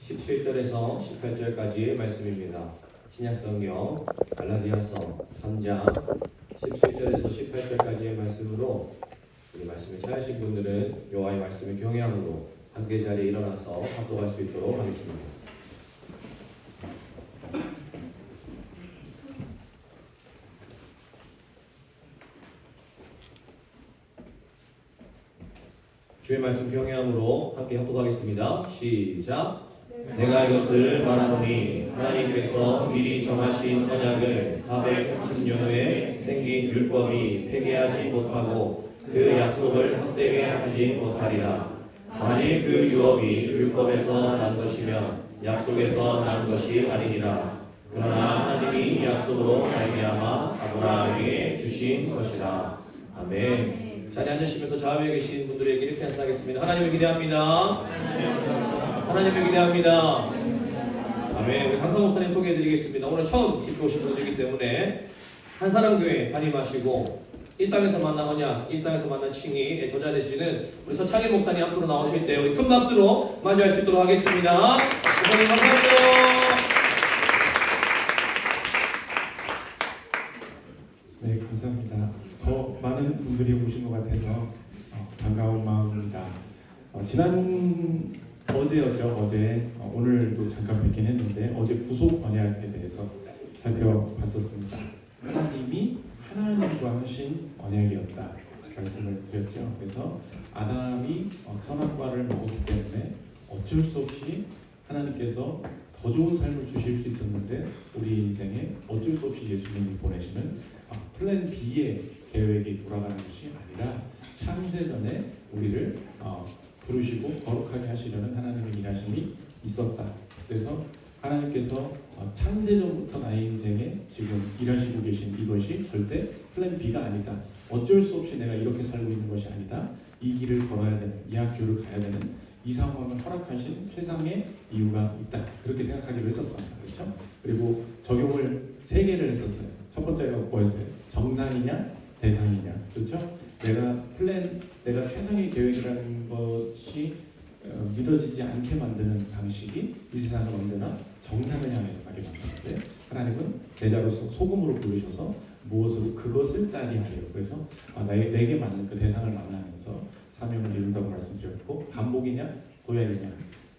17절에서 18절까지의 말씀입니다. 신약성경 갈라디아서 3장 17절에서 18절까지의 말씀으로 이 말씀을 찾으신 분들은 여호와의 말씀을 경외함으로 함께 자리에 일어나서 합독할 수 있도록 하겠습니다. 주의 말씀 경외함으로 함께 합독하겠습니다. 시작. 내가 이것을 말하노니 하나님께서 미리 정하신 언약을 430년 후에 생긴 율법이 폐기하지 못하고 그 약속을 헛되게 하지 못하리라. 만일 그 유업이 율법에서 난 것이면 약속에서 난 것이 아니니라. 그러나 하나님이 약속으로 말미암아 아브라함에게 주신 것이라. 아멘. 자리에 앉으시면서 좌우에 계신 분들에게 이렇게 말씀하겠습니다. 하나님을 기대합니다. 하나님을 기대합니다. 아멘. 우리 강성 목사님 소개해드리겠습니다. 오늘 처음 집회 오신 분들이기 때문에 한사람교회 담임하시고 일상에서 만난 언약, 일상에서 만난 칭의 저자 되시는 우리 서창희 목사님 앞으로 나오실 때 우리 큰 박수로 맞이할 수 있도록 하겠습니다. 목사님 감사합니다. 네, 감사합니다. 더 많은 분들이 오신 것 같아서 반가운 마음입니다. 어제였죠. 어제 오늘도 잠깐 뵙긴 했는데 어제 구속 언약에 대해서 살펴봤었습니다. 하나님이 하나님과 하신 언약이었다 말씀을 드렸죠. 그래서 아담이 선악 과를 먹었기 때문에 어쩔 수 없이 하나님께서 더 좋은 삶을 주실 수 있었는데 우리 인생에 어쩔 수 없이 예수님이 보내시는 플랜 B의 계획이 돌아가는 것이 아니라 창세전에 우리를 부르시고 거룩하게 하시려는 하나님의 일하심이 있었다. 그래서 하나님께서 창세전부터 나의 인생에 지금 일하시고 계신 이것이 절대 플랜 B가 아니다. 어쩔 수 없이 내가 이렇게 살고 있는 것이 아니다. 이 길을 걸어야 되는, 이 학교를 가야 되는 이 상황을 허락하신 최상의 이유가 있다. 그렇게 생각하기로 했었습니다. 그렇죠? 그리고 적용을 3개를 했었어요. 첫 번째가 뭐였어요? 정상이냐, 대상이냐. 그렇죠? 내가 최상의 계획이라는 것이 믿어지지 않게 만드는 방식이 이 세상을 언제나 정상을 향해서 가게 만드는데 하나님은 제자로서 소금으로 부르셔서 무엇으로 그것을 짜게 하려고 그래서 내게 맞는 그 대상을 만나면서 사명을 이룬다고 말씀드렸고 반복이냐 도약이냐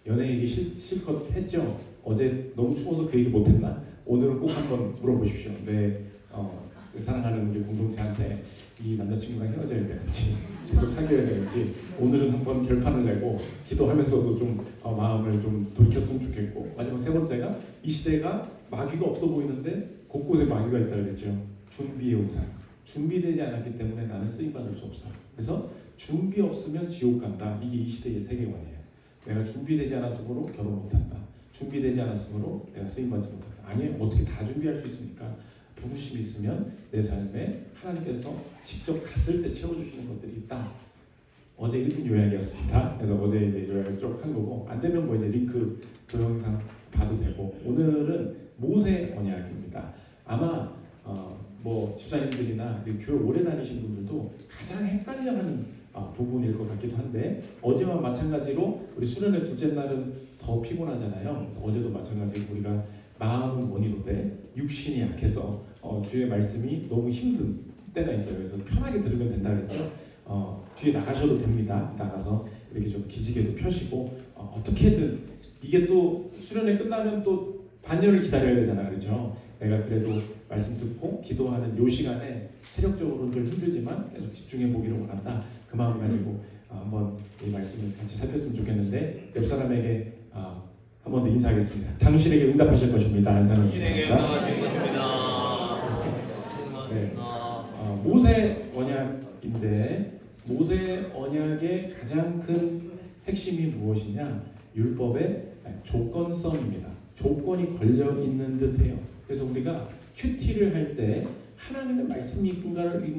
연애 얘기 실컷 했죠. 어제 너무 추워서 그 얘기 못했나? 오늘은 꼭 한번 물어보십시오. 사랑하는 우리 공동체한테 이 남자친구랑 헤어져야 되는지 계속 사귀어야 되는지 오늘은 한번 결판을 내고 기도하면서도 좀 마음을 좀 돌이켰으면 좋겠고 마지막 3번째가 이 시대가 마귀가 없어 보이는데 곳곳에 마귀가 있다고 그랬죠. 준비의 우상. 준비되지 않았기 때문에 나는 쓰임받을 수 없어. 그래서 준비 없으면 지옥 간다. 이게 이 시대의 세계관이에요. 내가 준비되지 않았으므로 결혼 못한다. 준비되지 않았으므로 내가 쓰임받지 못한다. 아니에요. 어떻게 다 준비할 수 있습니까? 부르심이 있으면 내 삶에 하나님께서 직접 갔을 때 채워주시는 것들이 있다. 어제 1분 요약이었습니다. 그래서 어제 이제 요약을 쭉 한 거고 안 되면 뭐 이제 링크 동영상 봐도 되고 오늘은 모세 언약입니다. 아마 뭐 집사님들이나 교회 오래 다니신 분들도 가장 헷갈려하는 부분일 것 같기도 한데 어제와 마찬가지로 우리 수련회 둘째 날은 더 피곤하잖아요. 그래서 어제도 마찬가지로 우리가 마음은 원이로되 육신이 약해서 주의 말씀이 너무 힘든 때가 있어요. 그래서 편하게 들으면 된다 그랬죠. 뒤에 나가셔도 됩니다. 나가서 이렇게 좀 기지개도 펴시고 어떻게든 이게 또 수련회 끝나면 또 반년을 기다려야 되잖아 그렇죠. 내가 그래도 말씀 듣고 기도하는 요 시간에 체력적으로는 좀 힘들지만 계속 집중해 보기를 원한다. 그 마음 가지고 한번 이 말씀을 같이 살폈으면 좋겠는데 옆 사람에게 한 번 더 인사하겠습니다. 당신에게 응답하실 것입니다. 당신에게 응답하실 것입니다. 네. 모세 언약인데 모세 언약의 가장 큰 핵심이 무엇이냐? 율법의 조건성입니다. 조건이 걸려 있는 듯해요. 그래서 우리가 큐티를 할 때 하나님의 말씀인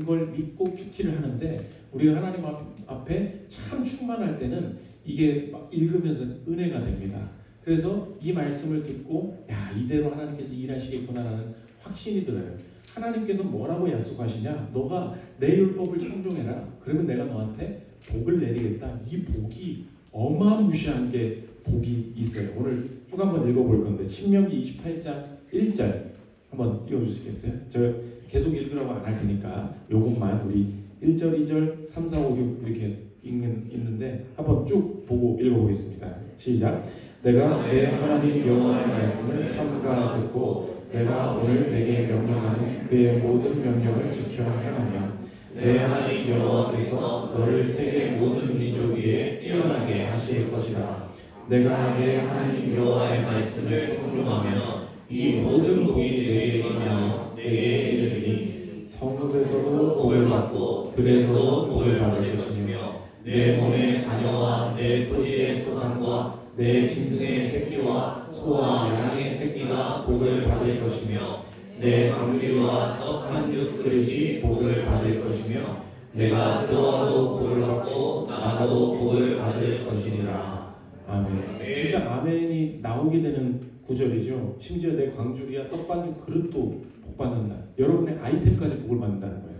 걸 믿고 큐티를 하는데 우리가 하나님 앞에 참 충만할 때는 이게 막 읽으면서 은혜가 됩니다. 그래서 이 말씀을 듣고 이대로 하나님께서 일하시겠구나라는 확신이 들어요. 하나님께서 뭐라고 약속하시냐? 너가 내 율법을 청종해라. 그러면 내가 너한테 복을 내리겠다. 이 복이 어마무시한 게 복이 있어요. 오늘 쭉 한번 읽어볼 건데 신명기 28장 1절 한번 띄워주시겠어요? 저 계속 읽으라고 안 할 테니까 요것만 우리 1절, 2절, 3, 4, 5, 6 이렇게 있는데 한번 쭉 보고 읽어보겠습니다. 시작. 내가 내 하나님 여호와의 말씀을 삼가 듣고 내가 오늘 내게 명령하는 그의 모든 명령을 지켜 행하며 내 하나님 여호와께서 너를 세계 모든 민족 위에 뛰어나게 하실 것이라. 내가 내 하나님 여호와의 말씀을 존중하며 이 모든 복이 내게 임하며 내게 이르리니 성읍에서도 복을 받고 들에서도 복을 받을 것이며 내 몸의 자녀와 내 토지의 소산과 내 짐승의 새끼와 소와 양의 새끼가 복을 받을 것이며 내 방주와 떡 한 죽 그릇이 복을 받을 것이며 내가 들어와도 복을 받고 나가도 복을 받을 것이니라. 아멘. 진짜 아멘이 나오게 되는 구절이죠. 심지어 내 광주리와 떡반죽 그릇도 복 받는다. 여러분의 아이템까지 복을 받는다는 거예요.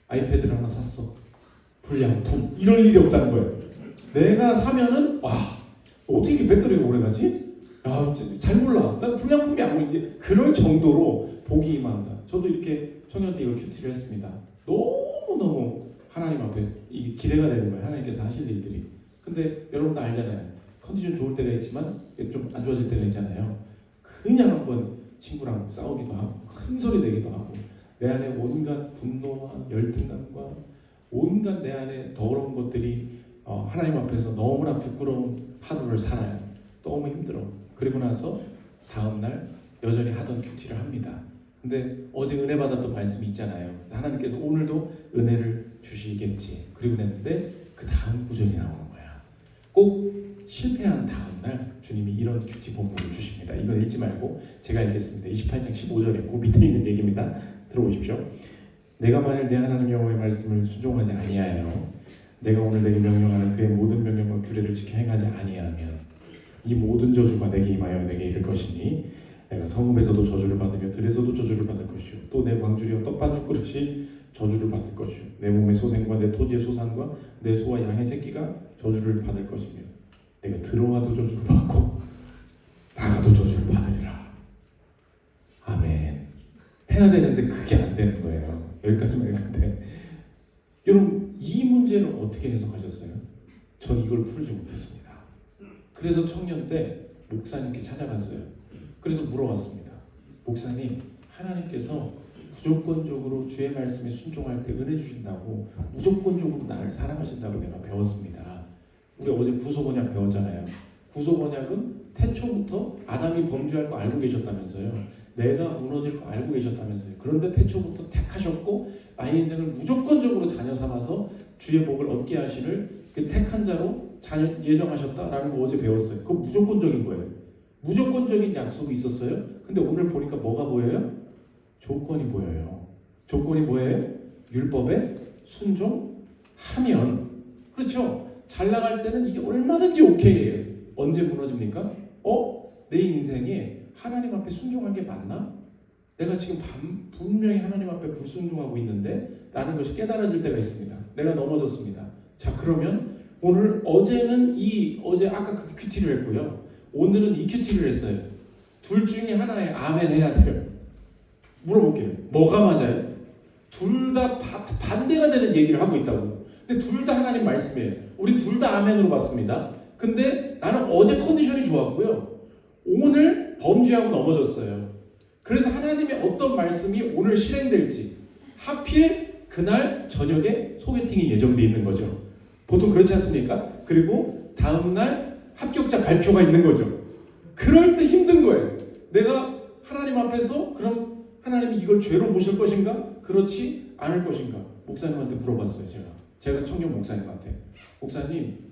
아이패드를 하나 샀어. 불량품. 이럴 일이 없다는 거예요. 내가 사면은 와 어떻게 이렇게 배터리가 오래가지? 야, 잘 몰라. 난 불량품이 안 보이는데 그럴 정도로 복이 임한다. 저도 이렇게 청년 때 이걸 큐티를 했습니다. 너무너무 하나님 앞에 이게 기대가 되는 거예요. 하나님께서 하실 일들이. 근데 여러분도 알잖아요. 컨디션 좋을 때가 있지만 좀 안 좋아질 때가 있잖아요. 그냥 한번 친구랑 싸우기도 하고 큰 소리 내기도 하고 내 안에 온갖 분노와 열등감과 온갖 내 안에 더러운 것들이 하나님 앞에서 너무나 부끄러운 하루를 살아요. 너무 힘들어. 그리고 나서 다음날 여전히 하던 큐티를 합니다. 근데 어제 은혜 받았던 말씀이 있잖아요. 하나님께서 오늘도 은혜를 주시겠지. 그리고 냈는데 그 다음 구절이 나오는 거야. 꼭 실패한 다음날 주님이 이런 큐티 본문을 주십니다. 이건 읽지 말고 제가 읽겠습니다. 28장 15절에 그 밑에 있는 얘기입니다. 들어보십시오. 내가 만일 내 하나님 여호와의 말씀을 순종하지 아니하여 내가 오늘 내게 명령하는 그의 모든 명령과 규례를 지켜 행하지 아니하면 이 모든 저주가 내게 임하여 내게 이를 것이니 내가 성읍에서도 저주를 받으며 들에서도 저주를 받을 것이요 또 내 광주리와 떡반죽 그릇이 저주를 받을 것이요 내 몸의 소생과 내 토지의 소산과 내 소와 양의 새끼가 저주를 받을 것이며 내가 들어와도 저주를 받고 나가도 저주를 받으리라. 아멘. 해야 되는데 그게 안 되는 거예요. 여기까지만 읽는데 여러분 이 문제를 어떻게 해석하셨어요? 전 이걸 풀지 못했습니다. 그래서 청년 때 목사님께 찾아갔어요. 그래서 물어봤습니다. 목사님, 하나님께서 무조건적으로 주의 말씀에 순종할 때 은혜 주신다고 무조건적으로 나를 사랑하신다고 내가 배웠습니다. 우리 어제 구속언약 배웠잖아요. 구속언약은 태초부터 아담이 범죄할 거 알고 계셨다면서요. 내가 무너질 거 알고 계셨다면서요. 그런데 태초부터 택하셨고 나의 인생을 무조건적으로 자녀 삼아서 주의 복을 얻게 하시를 그 택한 자로 자녀 예정하셨다라는 거 어제 배웠어요. 그거 무조건적인 거예요. 무조건적인 약속이 있었어요. 근데 오늘 보니까 뭐가 보여요? 조건이 보여요. 조건이 뭐예요? 율법에 순종하면. 그렇죠? 잘 나갈 때는 이게 얼마든지 오케이예요. 언제 무너집니까? 내 인생에 하나님 앞에 순종한 게 맞나? 내가 지금 분명히 하나님 앞에 불순종하고 있는데 라는 것이 깨달아질 때가 있습니다. 내가 넘어졌습니다. 자, 그러면 오늘 어제 아까 그 큐티를 했고요. 오늘은 이 큐티를 했어요. 둘 중에 하나에 아멘 해야 돼요. 물어볼게요. 뭐가 맞아요? 둘 다 반대가 되는 얘기를 하고 있다고. 근데 둘 다 하나님 말씀이에요. 우리 둘 다 아멘으로 봤습니다. 근데 나는 어제 컨디션이 좋았고요. 오늘 범죄하고 넘어졌어요. 그래서 하나님의 어떤 말씀이 오늘 실행될지 하필 그날 저녁에 소개팅이 예정돼 있는 거죠. 보통 그렇지 않습니까? 그리고 다음날 합격자 발표가 있는 거죠. 그럴 때 힘든 거예요. 내가 하나님 앞에서 그럼 하나님이 이걸 죄로 보실 것인가? 그렇지 않을 것인가? 목사님한테 물어봤어요. 제가 청년 목사님한테. 목사님,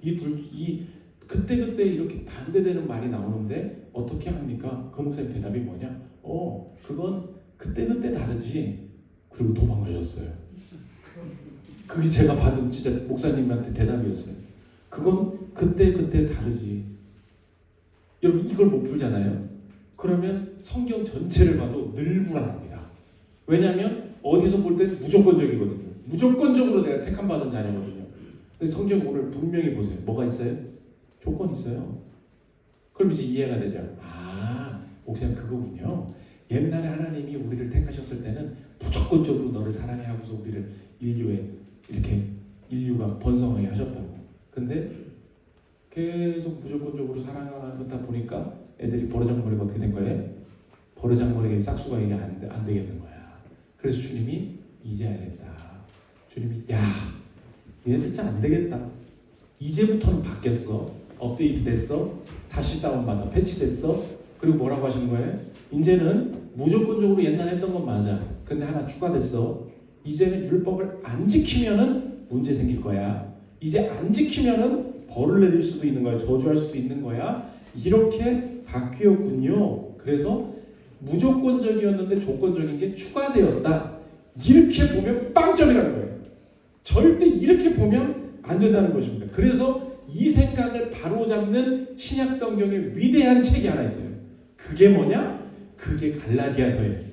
그때 이렇게 반대되는 말이 나오는데 어떻게 합니까? 그 목사님 대답이 뭐냐? 그건 그때 다르지. 그리고 도망가셨어요. 그게 제가 받은 진짜 목사님한테 대답이었어요. 그건 그때 다르지. 여러분 이걸 못 풀잖아요. 그러면 성경 전체를 봐도 늘 불안합니다. 왜냐하면 어디서 볼 때 무조건적이거든요. 무조건적으로 내가 택함받은 자녀거든요. 성경 오늘 분명히 보세요. 뭐가 있어요? 조건이 있어요. 그럼 이제 이해가 되죠. 아, 목사님 그거군요. 옛날에 하나님이 우리를 택하셨을 때는 무조건적으로 너를 사랑해 하고서 우리를 인류에 이렇게 인류가 번성하게 하셨다고. 근데 계속 무조건적으로 사랑하다 보니까 애들이 버르장머리가 어떻게 된 거예요? 버르장머리가 싹수가 이게 안 되겠는 거야. 그래서 주님이 이제 알겠다. 주님이 야, 얘네들 진짜 안 되겠다. 이제부터는 바뀌었어. 업데이트 됐어. 다시 다운받아. 패치됐어. 그리고 뭐라고 하시는 거예요? 이제는 무조건적으로 옛날에 했던 건 맞아. 근데 하나 추가됐어. 이제는 율법을 안 지키면은 문제 생길 거야. 이제 안 지키면은 벌을 내릴 수도 있는 거야. 저주할 수도 있는 거야. 이렇게 바뀌었군요. 그래서 무조건적이었는데 조건적인 게 추가되었다. 이렇게 보면 빵점이라는 거예요. 절대 이렇게 보면 안 된다는 것입니다. 그래서 이 생각을 바로잡는 신약 성경의 위대한 책이 하나 있어요. 그게 뭐냐? 그게 갈라디아서예요.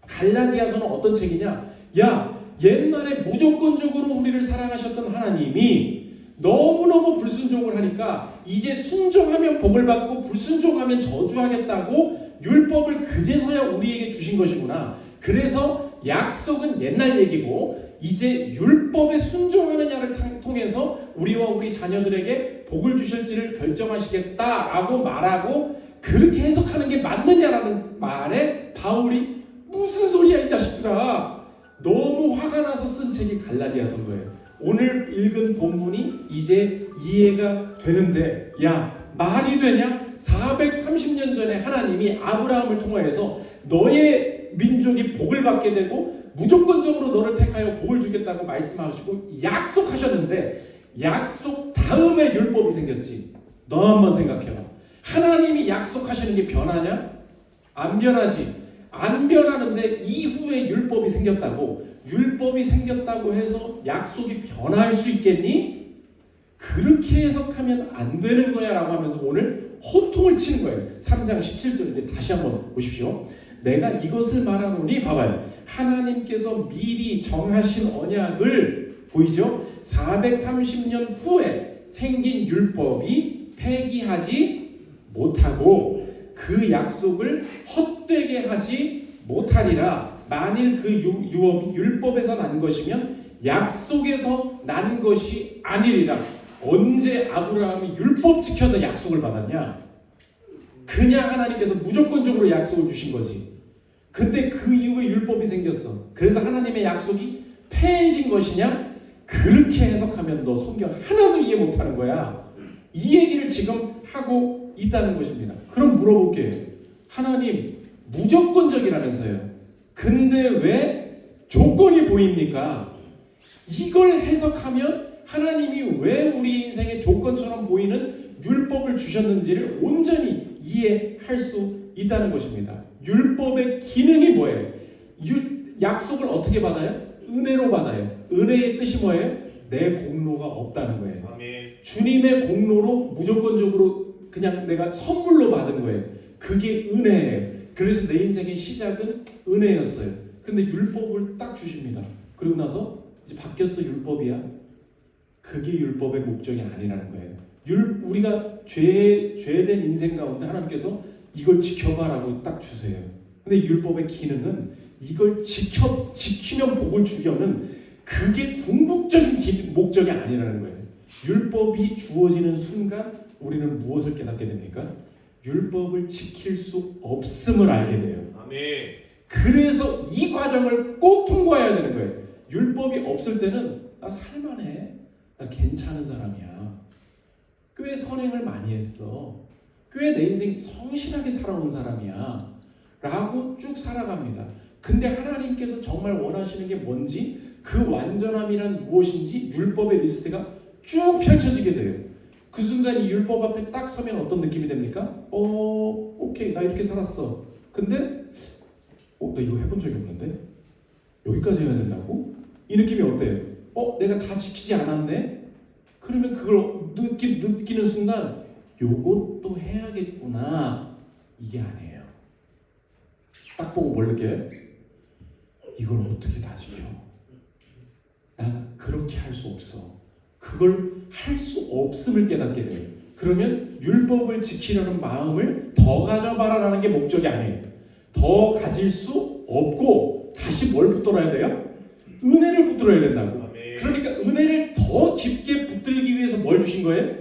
갈라디아서는 어떤 책이냐? 야, 옛날에 무조건적으로 우리를 사랑하셨던 하나님이 너무너무 불순종을 하니까 이제 순종하면 복을 받고 불순종하면 저주하겠다고 율법을 그제서야 우리에게 주신 것이구나. 그래서 약속은 옛날 얘기고 이제 율법에 순종하느냐를 통해서 우리와 우리 자녀들에게 복을 주실지를 결정하시겠다라고 말하고 그렇게 해석하는 게 맞느냐라는 말에 바울이 무슨 소리야 이 자식들아. 너무 화가 나서 쓴 책이 갈라디아서인 거예요. 오늘 읽은 본문이 이제 이해가 되는데 야, 말이 되냐? 430년 전에 하나님이 아브라함을 통하여서 너의 민족이 복을 받게 되고 무조건적으로 너를 택하여 복을 주겠다고 말씀하시고 약속하셨는데 약속 다음에 율법이 생겼지. 너 한번 생각해봐. 하나님이 약속하시는 게 변하냐? 안 변하지. 안 변하는데 이후에 율법이 생겼다고. 율법이 생겼다고 해서 약속이 변할 수 있겠니? 그렇게 해석하면 안 되는 거야 라고 하면서 오늘 호통을 치는 거예요. 3장 17절 이제 다시 한번 보십시오. 내가 이것을 말하노니 봐봐요. 하나님께서 미리 정하신 언약을 보이죠? 430년 후에 생긴 율법이 폐기하지 못하고 그 약속을 헛되게 하지 못하리라. 만일 그 유업이 율법에서 난 것이면 약속에서 난 것이 아니리라. 언제 아브라함이 율법 지켜서 약속을 받았냐? 그냥 하나님께서 무조건적으로 약속을 주신 거지. 근데 그 이후에 율법이 생겼어. 그래서 하나님의 약속이 폐해진 것이냐? 그렇게 해석하면 너 성경 하나도 이해 못하는 거야. 이 얘기를 지금 하고 있다는 것입니다. 그럼 물어볼게요. 하나님 무조건적이라면서요. 근데 왜 조건이 보입니까? 이걸 해석하면 하나님이 왜 우리 인생의 조건처럼 보이는 율법을 주셨는지를 온전히 이해할 수 있다는 것입니다. 율법의 기능이 뭐예요? 약속을 어떻게 받아요? 은혜로 받아요. 은혜의 뜻이 뭐예요? 내 공로가 없다는 거예요. 아멘. 주님의 공로로 무조건적으로 그냥 내가 선물로 받은 거예요. 그게 은혜예요. 그래서 내 인생의 시작은 은혜였어요. 근데 율법을 딱 주십니다. 그리고 나서 이제 바뀌었어. 율법이야. 그게 율법의 목적이 아니라는 거예요. 우리가 죄된 인생 가운데 하나님께서 이걸 지켜봐라고 딱 주세요. 근데 율법의 기능은 이걸 지키면 복을 주려는 그게 궁극적인 목적이 아니라는 거예요. 율법이 주어지는 순간 우리는 무엇을 깨닫게 됩니까? 율법을 지킬 수 없음을 알게 돼요. 아멘. 그래서 이 과정을 꼭 통과해야 되는 거예요. 율법이 없을 때는 나 살만해. 나 괜찮은 사람이야. 꽤 선행을 많이 했어. 꽤 내 인생 성실하게 살아온 사람이야. 라고 쭉 살아갑니다. 근데 하나님께서 정말 원하시는 게 뭔지 그 완전함이란 무엇인지 율법의 리스트가 쭉 펼쳐지게 돼요. 그 순간 이 율법 앞에 딱 서면 어떤 느낌이 됩니까? 오케이 나 이렇게 살았어. 근데 나 이거 해본 적이 없는데? 여기까지 해야 된다고? 이 느낌이 어때요? 내가 다 지키지 않았네? 그러면 그걸 느끼는 순간 요것도 해야겠구나. 이게 아니에요. 딱 보고 뭘 느껴요? 이걸 어떻게 다 지켜? 난 그렇게 할 수 없어. 그걸 할 수 없음을 깨닫게 돼요. 그러면 율법을 지키려는 마음을 더 가져봐라라는 게 목적이 아니에요. 더 가질 수 없고 다시 뭘 붙들어야 돼요? 은혜를 붙들어야 된다고. 아멘. 그러니까 은혜를 더 깊게 붙들기 위해서 뭘 주신 거예요?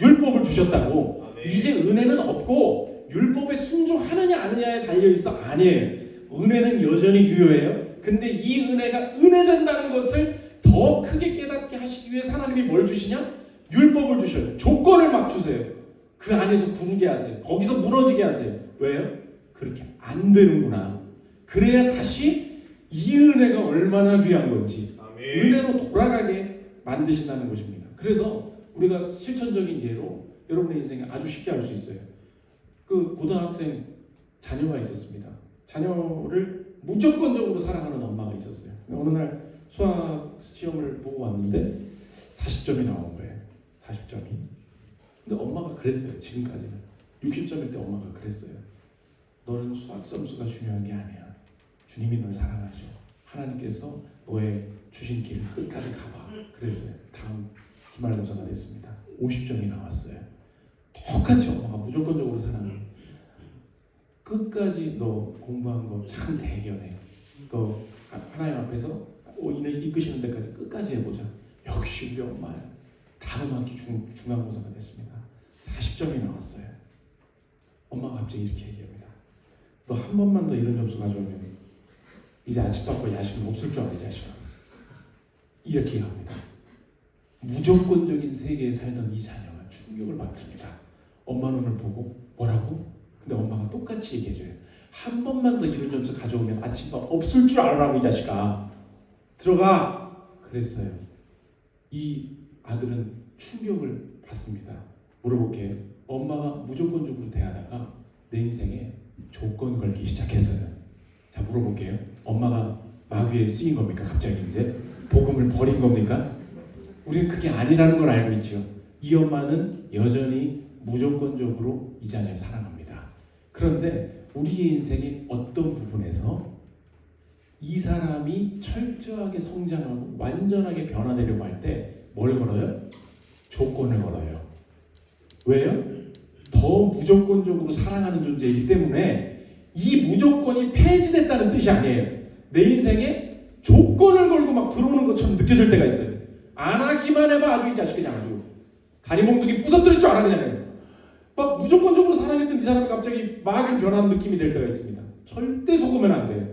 율법을 주셨다고. 아멘. 이제 은혜는 없고 율법에 순종하느냐 아느냐에 달려있어. 아니에요. 은혜는 여전히 유효해요. 근데 이 은혜가 은혜 된다는 것을 더 크게 깨닫게 하시기 위해서 하나님이 뭘 주시냐? 율법을 주셔요. 조건을 막 주세요. 그 안에서 구르게 하세요. 거기서 무너지게 하세요. 왜요? 그렇게 안 되는구나. 그래야 다시 이 은혜가 얼마나 귀한 건지 아멘. 은혜로 돌아가게 만드신다는 것입니다. 그래서 우리가 실천적인 예로 여러분의 인생에 아주 쉽게 알 수 있어요. 그 고등학생 자녀가 있었습니다. 자녀를 무조건적으로 사랑하는 엄마가 있었어요. 어느 날 수학 시험을 보고 왔는데 40점이 나온 거예요. 40점이. 근데 엄마가 그랬어요. 지금까지는 60점일 때 엄마가 그랬어요. 너는 수학 점수가 중요한 게 아니야. 주님이 널 사랑하죠. 하나님께서 너의 주신 길을 끝까지 가봐. 그랬어요. 다음 기말고사가 됐습니다. 50점이 나왔어요. 똑같이 엄마가 무조건적으로 사랑해. 끝까지 너 공부한 거 참 대견해. 너 하나님 앞에서 이끄시는 데까지 끝까지 해보자. 역시 우리 엄마야. 다음 학기 중간고사가 됐습니다. 40점이 나왔어요. 엄마가 갑자기 이렇게 얘기합니다. 너 한 번만 더 이런 점수 가져오면 이제 아침밥과 야식은 없을 줄 알아, 이 자식아. 이렇게 얘기합니다. 무조건적인 세계에 살던 이 자녀가 충격을 받습니다. 엄마 눈을 보고 뭐라고? 근데 엄마가 똑같이 얘기해줘요. 한 번만 더 이런 점수 가져오면 아침밥 없을 줄 알아라고, 이 자식아. 들어가. 그랬어요. 이 아들은 충격을 받습니다. 물어볼게요. 엄마가 무조건적으로 대하다가 내 인생에 조건 걸기 시작했어요. 자, 물어볼게요. 엄마가 마귀에 쓰인 겁니까? 갑자기 이제 복음을 버린 겁니까? 우리는 그게 아니라는 걸 알고 있죠. 이 엄마는 여전히 무조건적으로 이 자녀를 사랑합니다. 그런데 우리의 인생의 어떤 부분에서 이 사람이 철저하게 성장하고 완전하게 변화되려고 할 때 뭘 걸어요? 조건을 걸어요. 왜요? 더 무조건적으로 사랑하는 존재이기 때문에 이 무조건이 폐지됐다는 뜻이 아니에요. 내 인생에 조건을 걸고 막 들어오는 것처럼 느껴질 때가 있어요. 안 하기만 해봐 아주 이 자식 그냥 아주 다리 몽둥이 부서뜨릴 줄 알아 그냥. 막 무조건적으로 사랑했던 이 사람이 갑자기 막을 변하는 느낌이 될 때가 있습니다. 절대 속으면 안 돼요.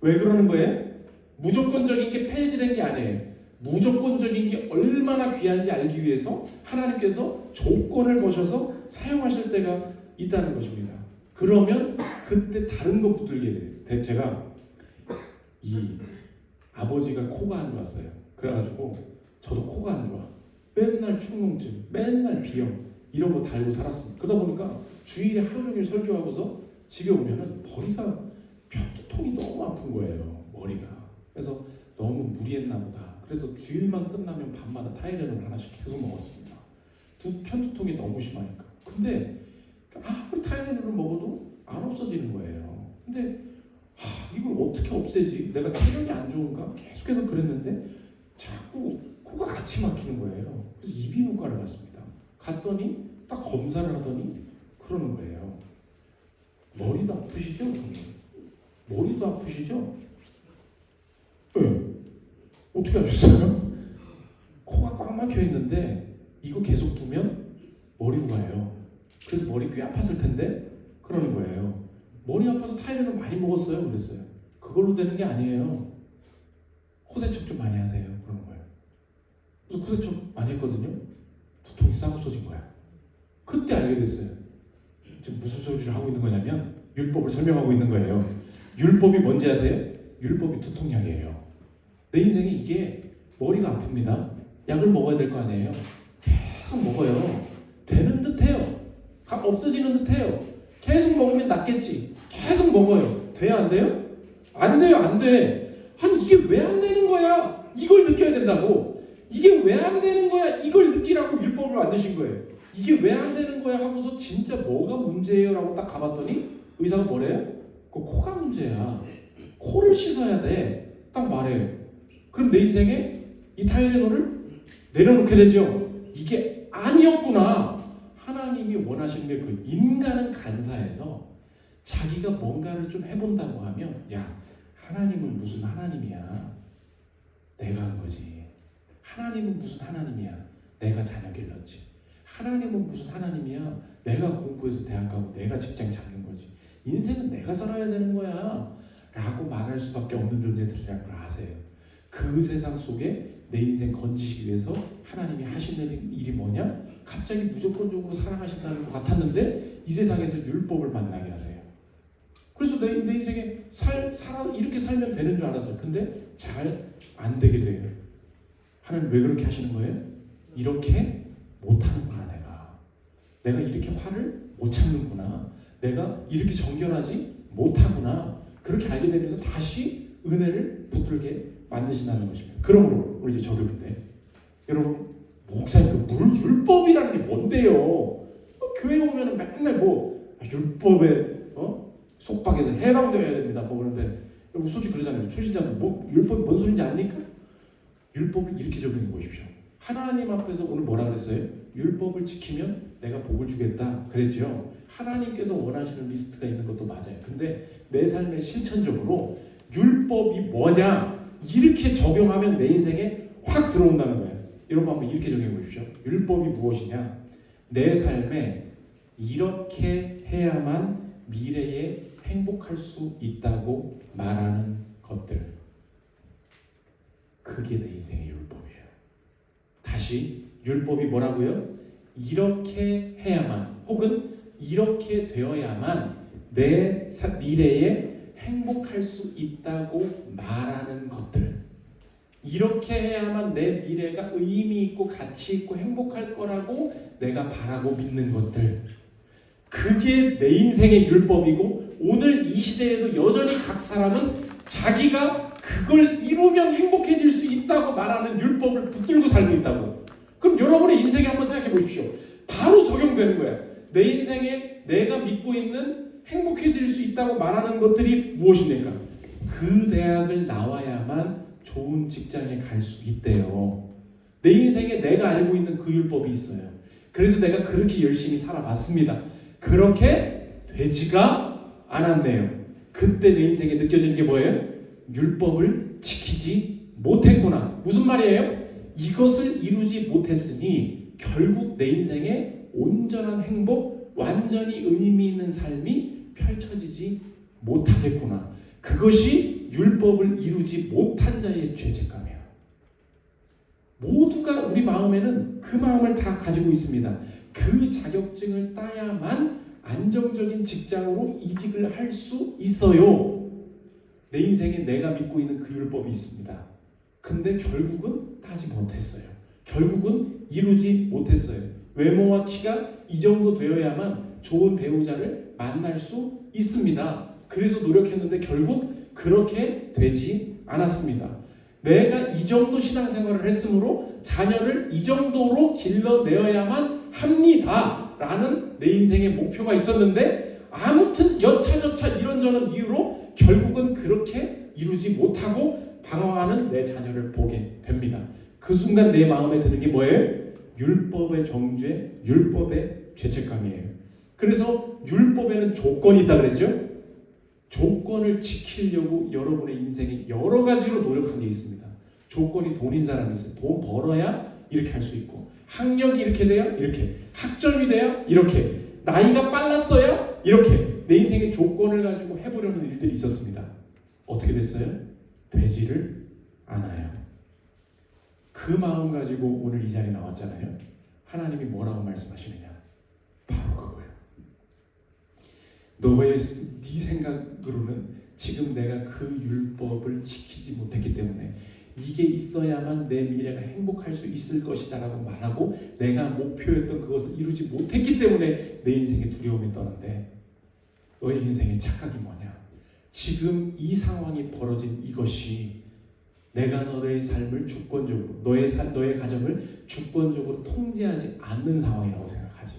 왜 그러는 거예요? 무조건적인 게 폐지된 게 아니에요. 무조건적인 게 얼마나 귀한지 알기 위해서 하나님께서 조건을 거셔서 사용하실 때가 있다는 것입니다. 그러면 그때 다른 거 붙들게 돼요. 제가 이 아버지가 코가 안 좋았어요. 그래가지고 저도 코가 안 좋아. 맨날 축농증, 맨날 비염 이런 거 달고 살았습니다. 그러다 보니까 주일에 하루 종일 설교하고서 집에 오면은 머리가 편두통이 너무 아픈 거예요. 머리가. 그래서 너무 무리했나 보다. 그래서 주일만 끝나면 밤마다 타이레놀 하나씩 계속 먹었습니다. 편두통이 너무 심하니까. 근데 아무리 타이레놀을 먹어도 안 없어지는 거예요. 근데 이걸 어떻게 없애지? 내가 체력이 안 좋은가? 계속해서 그랬는데 자꾸 코가 같이 막히는 거예요. 그래서 이비인후과를 갔습니다. 갔더니 딱 검사를 하더니 그러는 거예요. 머리도 아프시죠? 머리도 아프시죠? 네. 어떻게 하셨어요? 코가 꽉 막혀 있는데 이거 계속 두면 머리로 가요. 그래서 머리 꽤 아팠을 텐데 그러는 거예요. 머리 아파서 타이레놀 많이 먹었어요. 그랬어요. 그걸로 되는 게 아니에요. 코세척 좀 많이 하세요. 그러는 거예요. 그래서 코세척 많이 했거든요. 두통이 싹 없어진 거야. 그때 알게 됐어요. 지금 무슨 소리를 하고 있는 거냐면 율법을 설명하고 있는 거예요. 율법이 뭔지 아세요? 율법이 두통약이에요. 내 인생에 이게 머리가 아픕니다. 약을 먹어야 될 거 아니에요. 계속 먹어요. 되는 듯해요. 없어지는 듯해요. 계속 먹으면 낫겠지. 계속 먹어요. 돼요? 안 돼요? 안 돼요. 안 돼. 아니 이게 왜 안 되는 거야? 이걸 느껴야 된다고. 이게 왜 안 되는 거야? 이걸 느끼라고 율법을 만드신 거예요. 이게 왜 안 되는 거야 하고서 진짜 뭐가 문제예요? 라고 딱 가봤더니 의사가 뭐래요? 그 코가 문제야. 코를 씻어야 돼. 딱 말해요. 그럼 내 인생에 이 타이레놀을 내려놓게 되죠. 이게 아니었구나. 원하시는 게 그 인간은 간사해서 자기가 뭔가를 좀 해본다고 하면 야 하나님은 무슨 하나님이야 내가 한 거지 하나님은 무슨 하나님이야 내가 자녀 길렀지 하나님은 무슨 하나님이야 내가 공부해서 대학 가고 내가 직장 잡는 거지 인생은 내가 살아야 되는 거야 라고 말할 수밖에 없는 존재들이라는 걸 아세요. 그 세상 속에 내 인생 건지시기 위해서 하나님이 하시는 일이 뭐냐? 갑자기 무조건적으로 사랑하신다는 것 같았는데 이 세상에서 율법을 만나게 하세요. 그래서 내 인생에 이렇게 살면 되는 줄 알았어요. 근데 잘 안 되게 돼요. 하나님 왜 그렇게 하시는 거예요? 이렇게 못하는구나 내가 이렇게 화를 못 참는구나 내가 이렇게 정결하지 못하구나 그렇게 알게 되면서 다시 은혜를 붙들게 만드신다는 것입니다. 그러므로 우리 이제 적용인데 여러분 목사님 그 율법이라는 게 뭔데요? 교회 오면은 맨날 뭐 율법에 속박해서 해방되어야 됩니다. 뭐 그런데 여러분 솔직히 그러잖아요. 초신자도 뭐 율법이 뭔 소리인지 압니까? 율법을 이렇게 적용해 보십시오. 하나님 앞에서 오늘 뭐라 그랬어요? 율법을 지키면 내가 복을 주겠다 그랬죠. 하나님께서 원하시는 리스트가 있는 것도 맞아요. 근데 내 삶에 실천적으로 율법이 뭐냐 이렇게 적용하면 내 인생에 확 들어온다는 거예요. 여러분 한번 이렇게 적용해 보십시오. 율법이 무엇이냐? 내 삶에 이렇게 해야만 미래에 행복할 수 있다고 말하는 것들 그게 내 인생의 율법이에요. 다시 율법이 뭐라고요? 이렇게 해야만 혹은 이렇게 되어야만 내 미래에 행복할 수 있다고 말하는 것들 이렇게 해야만 내 미래가 의미 있고 가치 있고 행복할 거라고 내가 바라고 믿는 것들 그게 내 인생의 율법이고 오늘 이 시대에도 여전히 각 사람은 자기가 그걸 이루면 행복해질 수 있다고 말하는 율법을 붙들고 살고 있다고. 그럼 여러분의 인생에 한번 생각해 보십시오. 바로 적용되는 거야. 내 인생에 내가 믿고 있는 행복해질 수 있다고 말하는 것들이 무엇입니까? 그 대학을 나와야만 좋은 직장에 갈 수 있대요. 내 인생에 내가 알고 있는 그 율법이 있어요. 그래서 내가 그렇게 열심히 살아봤습니다. 그렇게 되지가 않았네요. 그때 내 인생에 느껴지는 게 뭐예요? 율법을 지키지 못했구나. 무슨 말이에요? 이것을 이루지 못했으니 결국 내 인생에 온전한 행복, 완전히 의미 있는 삶이 펼쳐지지 못하겠구나. 그것이 율법을 이루지 못한 자의 죄책감이야. 모두가 우리 마음에는 그 마음을 다 가지고 있습니다. 그 자격증을 따야만 안정적인 직장으로 이직을 할 수 있어요. 내 인생에 내가 믿고 있는 그 율법이 있습니다. 근데 결국은 따지 못했어요. 결국은 이루지 못했어요. 외모와 키가 이 정도 되어야만 좋은 배우자를 만날 수 있습니다. 그래서 노력했는데 결국 그렇게 되지 않았습니다. 내가 이 정도 신앙생활을 했으므로 자녀를 이 정도로 길러내어야만 합니다. 라는 내 인생의 목표가 있었는데 아무튼 여차저차 이런저런 이유로 결국은 그렇게 이루지 못하고 방황하는 내 자녀를 보게 됩니다. 그 순간 내 마음에 드는 게 뭐예요? 율법의 정죄, 율법의 죄책감이에요. 그래서 율법에는 조건이 있다 그랬죠? 조건을 지키려고 여러분의 인생에 여러 가지로 노력한 게 있습니다. 조건이 돈인 사람이 있어요. 돈 벌어야 이렇게 할 수 있고 학력이 이렇게 돼야 이렇게 학점이 돼야 이렇게 나이가 빨랐어야 이렇게 내 인생의 조건을 가지고 해보려는 일들이 있었습니다. 어떻게 됐어요? 되지를 않아요. 그 마음 가지고 오늘 이 자리에 나왔잖아요. 하나님이 뭐라고 말씀하시느냐? 바로 그거예요. 네 생각으로는 지금 내가 그 율법을 지키지 못했기 때문에 이게 있어야만 내 미래가 행복할 수 있을 것이다 라고 말하고 내가 목표였던 그것을 이루지 못했기 때문에 내 인생에 두려움이 떠는데 너의 인생의 착각이 뭐냐? 지금 이 상황이 벌어진 이것이 내가 너의 삶을 주권적으로 너의 가정을 주권적으로 통제하지 않는 상황이라고 생각하지.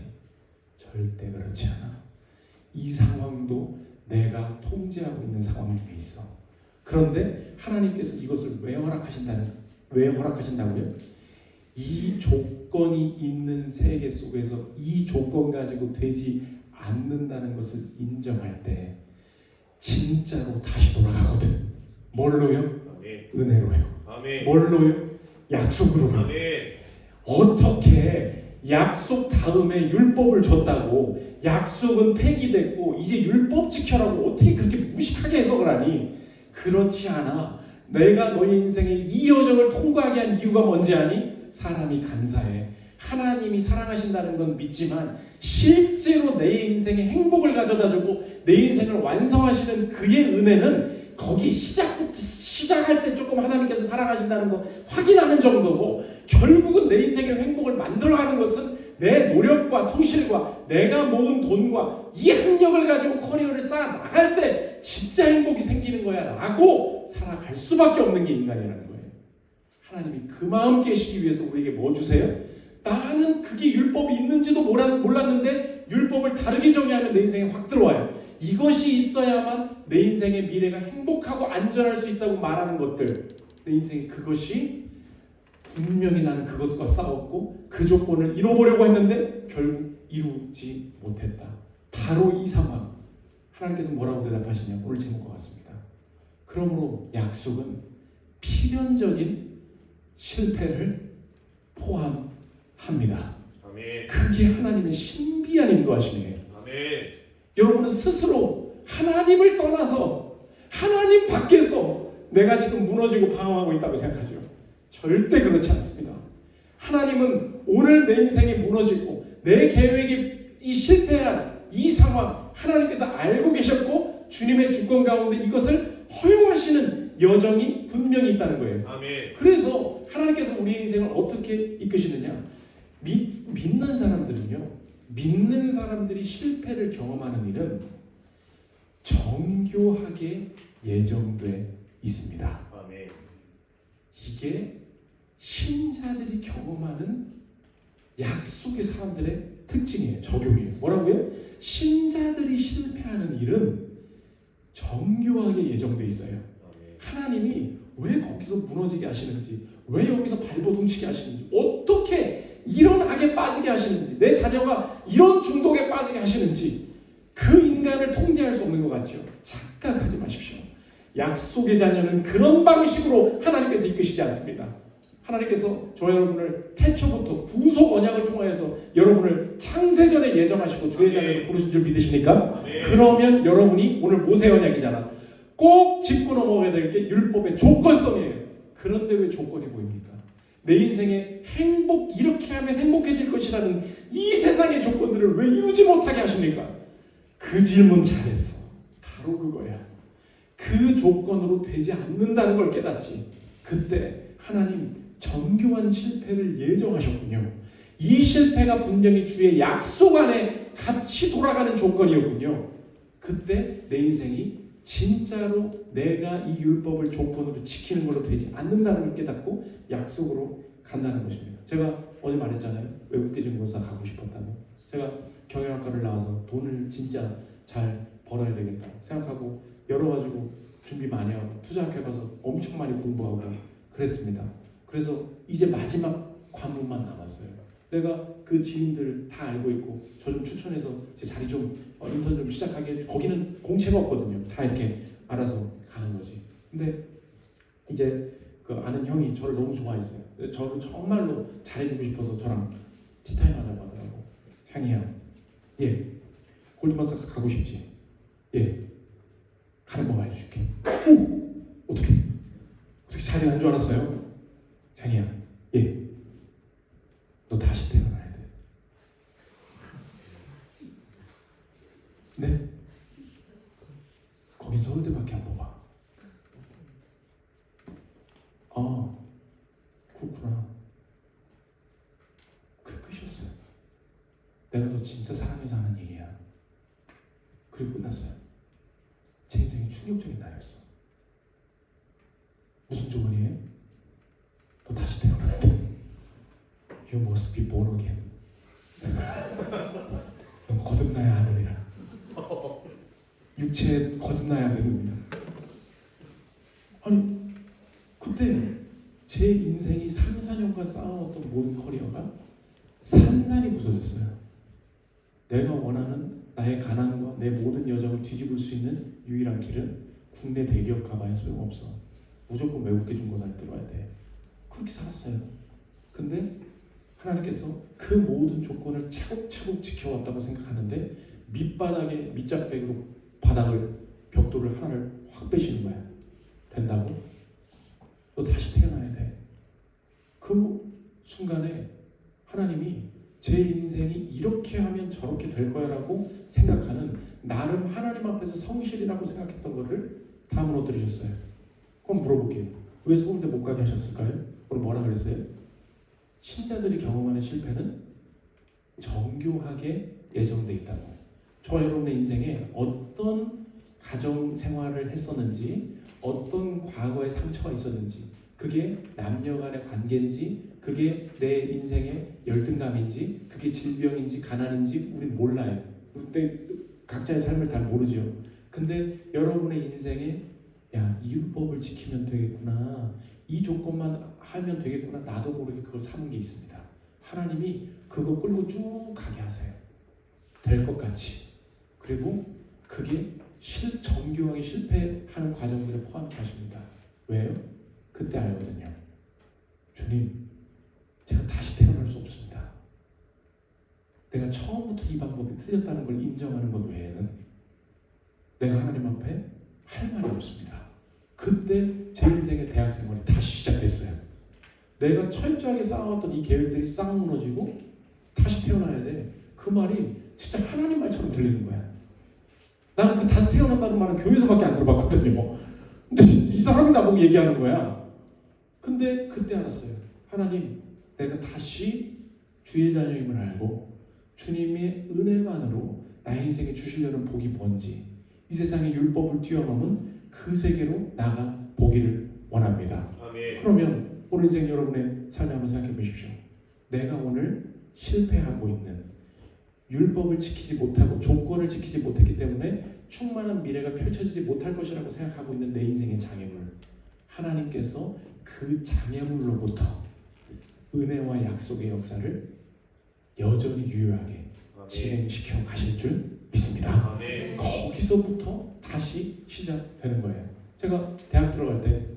절대 그렇지 않아. 이 상황도 내가 통제하고 있는 상황 중에 있어. 그런데 하나님께서 이것을 왜 허락하신다고요? 이 조건이 있는 세계 속에서 이 조건 가지고 되지 않는다는 것을 인정할 때 진짜로 다시 돌아가거든. 뭘로요? 아멘. 은혜로요. 아멘. 뭘로요? 약속으로요. 아멘. 어떻게 약속 다음에 율법을 줬다고 약속은 폐기됐고 이제 율법 지켜라고 어떻게 그렇게 무식하게 해석을 하니? 그렇지 않아. 내가 너의 인생에 이 여정을 통과하게 한 이유가 뭔지 아니? 사람이 감사해. 하나님이 사랑하신다는 건 믿지만 실제로 내 인생에 행복을 가져다주고 내 인생을 완성하시는 그의 은혜는 거기 시작할 때 조금 하나님께서 사랑하신다는 거 확인하는 정도고, 결국은 내 인생의 행복을 만들어가는 것은 내 노력과 성실과 내가 모은 돈과 이 학력을 가지고 커리어를 쌓아 나갈 때 진짜 행복이 생기는 거야 라고 살아갈 수밖에 없는 게 인간이라는 거예요. 하나님이 그 마음 깨시기 위해서 우리에게 뭐 주세요? 나는 그게 율법이 있는지도 몰랐는데 율법을 다르게 정의하면 내 인생에 확 들어와요. 이것이 있어야만 내 인생의 미래가 행복하고 안전할 수 있다고 말하는 것들, 내 인생에 그것이 분명히 나는 그것과 싸웠고 그 조건을 이뤄보려고 했는데 결국 이루지 못했다. 바로 이 상황. 하나님께서 뭐라고 대답하시냐? 오늘 제목과 같습니다. 그러므로 약속은 필연적인 실패를 포함합니다. 아멘. 그게 하나님의 신비한 인도하심이에요. 아멘. 여러분은 스스로 하나님을 떠나서 하나님 밖에서 내가 지금 무너지고 방황하고 있다고 생각하죠. 절대 그렇지 않습니다. 하나님은 오늘 내 인생이 무너지고 내 계획이 이 실패한 이 상황 하나님께서 알고 계셨고 주님의 주권 가운데 이것을 허용하시는 여정이 분명히 있다는 거예요. 아멘. 그래서 하나님께서 우리의 인생을 어떻게 이끄시느냐? 믿는 사람들이 실패를 경험하는 일은 정교하게 예정돼 있습니다. 아멘. 이게 신자들이 경험하는 약속의 사람들의 특징이에요. 적용이에요. 뭐라고요? 신자들이 실패하는 일은 정교하게 예정돼 있어요. 아멘. 하나님이 왜 거기서 무너지게 하시는지, 왜 여기서 발버둥치게 하시는지, 어떻게 이런 악에 빠지게 하시는지, 내 자녀가 이런 중독에 빠지게 하시는지 그 인간을 통제할 수 없는 것 같죠? 착각하지 마십시오. 약속의 자녀는 그런 방식으로 하나님께서 이끄시지 않습니다. 하나님께서 저 여러분을 태초부터 구속 언약을 통하여서 여러분을 창세전에 예정하시고 주의 자녀로 부르신 줄 믿으십니까? 그러면 여러분이 오늘 모세 언약이잖아. 꼭 짚고 넘어가야 될 게 율법의 조건성이에요. 그런데 왜 조건이 보입니까? 내 인생에 행복, 이렇게 하면 행복해질 것이라는 이 세상의 조건들을 왜 이루지 못하게 하십니까? 그 질문 잘했어. 바로 그거야. 그 조건으로 되지 않는다는 걸 깨닫지. 그때 하나님 정교한 실패를 예정하셨군요. 이 실패가 분명히 주의 약속 안에 같이 돌아가는 조건이었군요. 그때 내 인생이 진짜로 내가 이 율법을 조건으로 지키는 걸로 되지 않는다는 걸 깨닫고 약속으로 간다는 것입니다. 제가 어제 말했잖아요. 외국계 증권사 가고 싶었다고. 제가 경영학과를 나와서 돈을 진짜 잘 벌어야 되겠다 생각하고 여러 가지고 준비 많이 하고 투자학회 가서 엄청 많이 공부하고 그랬습니다. 그래서 이제 마지막 관문만 남았어요. 내가 그 지인들 다 알고 있고 저 좀 추천해서 제 자리 좀 인턴 좀 시작하게 해줘. 거기는 공채가 없거든요. 다 이렇게 알아서 가는 거지. 근데 이제 그 아는 형이 저를 너무 좋아했어요. 저를 정말로 잘해주고 싶어서 저랑 티타임 하자고 하더라고. 향이야, 예, 골드만삭스 가고 싶지? 예, 가는 법 알려줄게. 오, 어떻게 자리 난 줄 알았어요? 향이야, 예, 너 다시 태어나야 돼. 네? 거긴 서울대밖에 안 뽑아. 아, 그렇구나. 그 끝이었어요. 내가 너 진짜 사랑해서 하는 얘기야. 그리고 끝났어요. 제 인생이 충격적인 날이었어. 무슨 조언이에요? 너 다시 태어나야 돼. You must be born again. 넌 거듭나야 하느니라. 육체에 거듭나야 되느니라. 아니, 그때 제 인생이 3, 4년간 쌓아왔던 모든 커리어가 산산이 부서졌어요. 내가 원하는 나의 가난과 내 모든 여정을 뒤집을 수 있는 유일한 길은 국내 대기업 가봐야 소용없어. 무조건 외국계 중고사를 들어야 돼. 그렇게 살았어요. 근데 하나님께서 그 모든 조건을 차곡차곡 지켜왔다고 생각하는데 밑바닥에 밑짝백으로 바닥을 벽돌을 하나를 확 빼시는 거야. 된다고? 너 다시 태어나야 돼. 그 순간에 하나님이 제 인생이 이렇게 하면 저렇게 될 거야라고 생각하는 나름 하나님 앞에서 성실이라고 생각했던 거를 다 무너뜨리셨어요. 그럼 물어볼게요. 왜 서울대 못 가게 하셨을까요? 그럼 뭐라 그랬어요? 신자들이 경험하는 실패는 정교하게 예정돼 있다고. 저 여러분의 인생에 어떤 가정 생활을 했었는지, 어떤 과거의 상처가 있었는지, 그게 남녀 간의 관계인지, 그게 내 인생의 열등감인지, 그게 질병인지 가난인지 우린 몰라요. 근데 각자의 삶을 잘 모르죠. 근데 여러분의 인생에 야, 이 율법을 지키면 되겠구나, 이 조건만 하면 되겠구나, 나도 모르게 그걸 삼은 게 있습니다. 하나님이 그거 끌고 쭉 가게 하세요. 될 것 같이. 그리고 그게 정교하게 실패하는 과정들을 포함하십니다. 왜요? 그때 알거든요. 주님, 제가 다시 태어날 수 없습니다. 내가 처음부터 이 방법이 틀렸다는 걸 인정하는 것 외에는 내가 하나님 앞에 할 말이 없습니다. 그때 제 인생의 대학 생활이 다시 시작됐어요. 내가 철저하게 쌓아왔던 이 계획들이 싹 무너지고 다시 태어나야 돼. 그 말이 진짜 하나님 말처럼 들리는 거야. 나는 그 다시 태어난다는 말은 교회에서밖에 안 들어봤거든요. 근데 이 사람이 나보고 얘기하는 거야. 근데 그때 알았어요. 하나님, 내가 다시 주의 자녀임을 알고 주님의 은혜만으로 나의 인생에 주시려는 복이 뭔지, 이 세상의 율법을 뛰어넘은 그 세계로 나가 보기를 원합니다. 아멘. 그러면 오늘 인생 여러분의 삶을 한번 생각해 보십시오. 내가 오늘 실패하고 있는, 율법을 지키지 못하고 조건을 지키지 못했기 때문에 충만한 미래가 펼쳐지지 못할 것이라고 생각하고 있는 내 인생의 장애물, 하나님께서 그 장애물로부터 은혜와 약속의 역사를 여전히 유효하게 진행시켜 가실 줄 믿습니다. 아멘. 거기서부터 다시 시작되는 거예요. 제가 대학 들어갈 때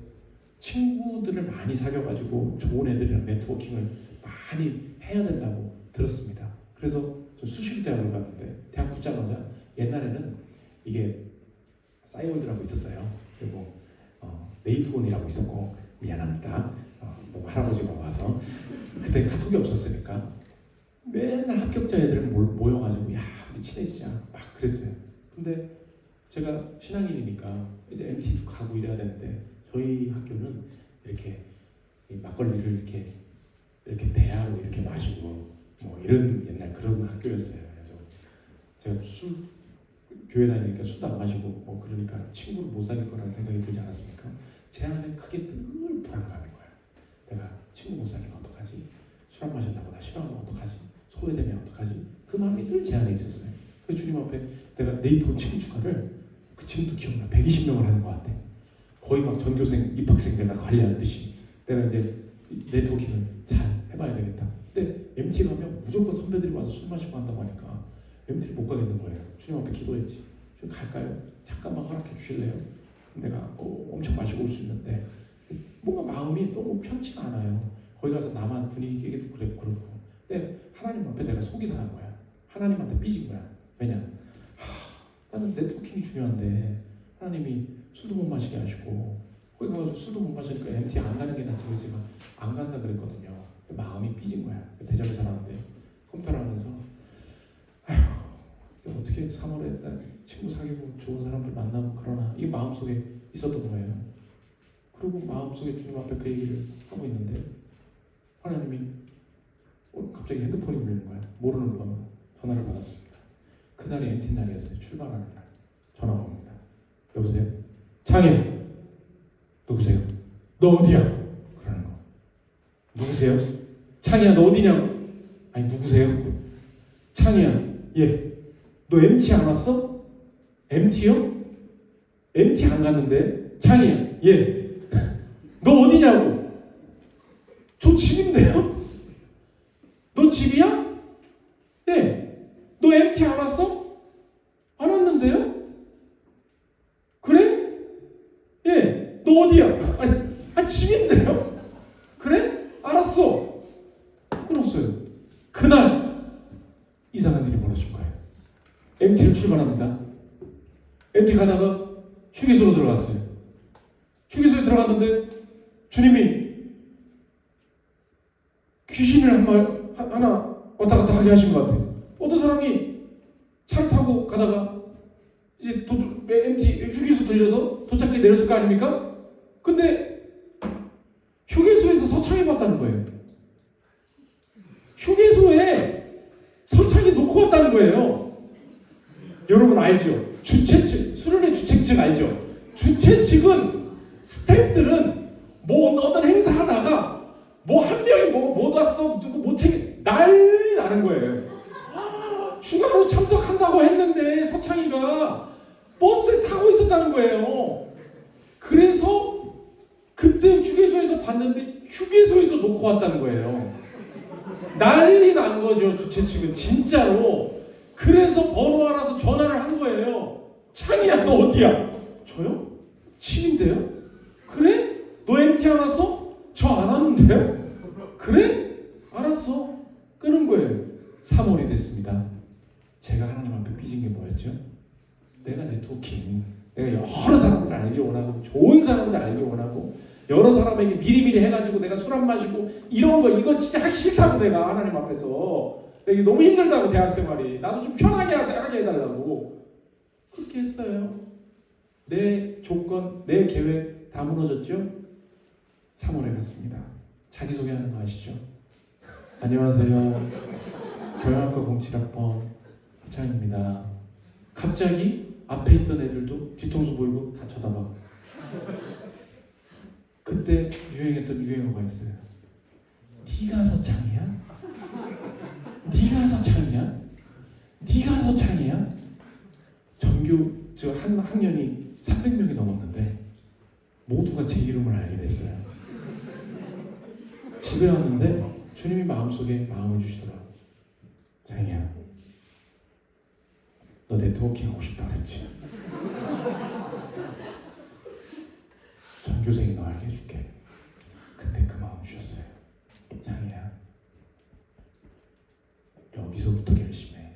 친구들을 많이 사귀어가지고 좋은 애들이랑 네트워킹을 많이 해야 된다고 들었습니다. 그래서 저 수시대학을 갔는데 대학 붙자마자 옛날에는 이게 싸이월드라고 있었어요. 그리고 네이트원이라고 있었고, 미안합니다. 너무 할아버지가 와서 그때 카톡이 없었으니까 맨날 합격자 애들 모여가지고 야, 우리 친해지자 막 그랬어요. 근데 제가 신앙인이니까 이제 MT도 가고 이래야 되는데 저희 학교는 이렇게 막걸리를 이렇게 대야로 이렇게 마시고 뭐 이런 옛날 그런 학교였어요. 그래서 제가 교회 다니니까 술도 안 마시고 뭐 그러니까 친구를 못 사귈 거라는 생각이 들지 않았습니까? 제 안에 크게 늘 불안감인 거야. 내가 친구 못 사귀면 어떡하지? 술 안 마신다고 나 싫어하면 어떡하지? 소외되면 어떡하지? 그 마음이 늘 제 안에 있었어요. 그래서 주님 앞에 내가 네이트원 친구 축하를 지금도 기억나. 120명을 하는 것 같아. 거의 막 전교생, 입학생 내가 관리하듯이 내가 이제 네트워킹을 잘 해봐야 되겠다. 근데 MT 가면 무조건 선배들이 와서 술 마시고 한다고 하니까 MT를 못 가겠는 거예요. 주님 앞에 기도했지. 좀 갈까요? 잠깐만 허락해 주실래요? 내가 엄청 마시고 올 수 있는데 뭔가 마음이 너무 편치가 않아요. 거기 가서 나만 분위기 깨기도 그렇고. 근데 하나님 앞에 내가 속이 상한 거야. 하나님한테 삐진 거야. 왜냐? 나는 네트워킹이 중요한데 하나님이 술도 못 마시게 하시고 거기 가서 술도 못 마시니까 MT 안 가는 게 낫지 그래서 안 간다 그랬거든요. 마음이 삐진 거야. 대전에 살았는데 컴퓨터를 하면서 아휴, 어떻게 3월에 친구 사귀고 좋은 사람들 만나고 그러나 이게 마음속에 있었던 거예요. 그리고 마음속에 주님 앞에 그 얘기를 하고 있는데 하나님이 갑자기 핸드폰이 울리는 거야. 모르는 번호로 전화를 받았습니다. 그날이 MT 날이었어요. 출발하는 날. 전화가 옵니다. 여보세요? 장애. 누구세요? 너 어디야? 그러는 거. 누구세요? 창이야 너 어디냐고. 아니 누구세요? 창이야. 예. 너 MT 안 왔어? MT요? MT 안 갔는데. 창이야. 예. 너 어디냐고. 저 집인데요? 너 집이야? 너 MT 안 왔어? 안 왔는데요? 그래? 예, 너 어디야? 아니 집인데요? 그래? 알았어. 끊었어요. 그날 이상한 일이 벌어진 거예요. MT를 출발합니다. MT 가다가 휴게소로 들어갔어요. 휴게소에 들어갔는데 주님이 귀신을 하나 왔다 갔다 하게 하신 것 같아요. 어떤 사람이 차를 타고 가다가 이제 MT 휴게소 들려서 도착지에 내렸을 거 아닙니까? 근데 휴게소에서 서창이 봤다는 거예요. 휴게소에 서창이 놓고 왔다는 거예요. 여러분 알죠? 주최 측, 수련회 주최 측 알죠? 주최 측은 스태프들은 뭐 어떤 행사 하다가 뭐 한 명이 못 왔어 누구 못 챙겨 난리 나는 거예요. 추가로 참석한다고 했는데 서창이가 버스를 타고 있었다는 거예요. 그래서 그때 휴게소에서 봤는데 휴게소에서 놓고 왔다는 거예요. 난리 난 거죠. 주최 측은 진짜로. 그래서 번호 알아서 전화를 한 거예요. 창이야 너 어디야? 저요? 집인데요? 그래? 너 MT 안 왔어? 저 안 왔는데요? 그래? 알았어. 끄는 거예요. 3월이 됐습니다. 제가 하나님 앞에 삐진 게 뭐였죠? 내가 네트워킹, 내가 여러 사람들 알기 원하고 좋은 사람들 알기 원하고 여러 사람에게 미리미리 해가지고 내가 술 안 마시고 이런 거 이거 진짜 하기 싫다고 내가 하나님 앞에서 내가 너무 힘들다고 대학생활이 나도 좀 편하게 하게 해달라고 그렇게 했어요. 내 조건, 내 계획 다 무너졌죠? 3월에 갔습니다. 자기소개하는 거 아시죠? 안녕하세요. 경영학과 07학번 하창입니다. 갑자기 앞에 있던 애들도 뒤통수 보이고 다 쳐다봐. 그때 유행했던 유행어가 있어요. 네가 서창이야? 네가 서창이야? 네가 서창이야? 전교 한 학년이 300명이 넘었는데 모두가 제 이름을 알게 됐어요. 집에 왔는데 주님이 마음속에 마음을 주시더라. 장이야, 너 네트워킹 하고 싶다 그랬지? 전교생이 너 알게 해줄게. 근데 그 마음 주셨어요. 장이야, 여기서부터 결심해.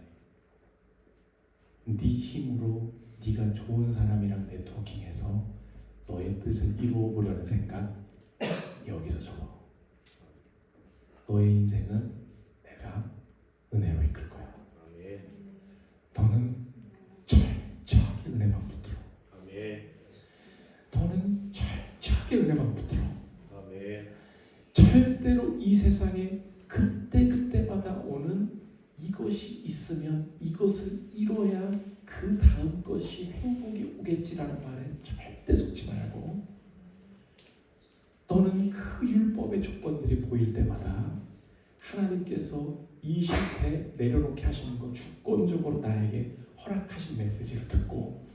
네 힘으로 네가 좋은 사람이랑 네트워킹해서 너의 뜻을 이루어 보려는 생각 여기서 접어. 너의 인생은 내가 은혜로 이끌 거야. 너는 철저하게 은혜만 붙들어. 너는 철저하게 은혜만 붙들어. 절대로 이 세상에 그때마다 오는 이것이 있으면 이것을 이뤄야 그 다음 것이 행복이 오겠지라는 말에 절대 속지 말고, 너는 그 율법의 조건들이 보일 때마다 하나님께서 이 실패 내려놓게 하시는 거 주권적으로 나에게 허락하신 메시지를 듣고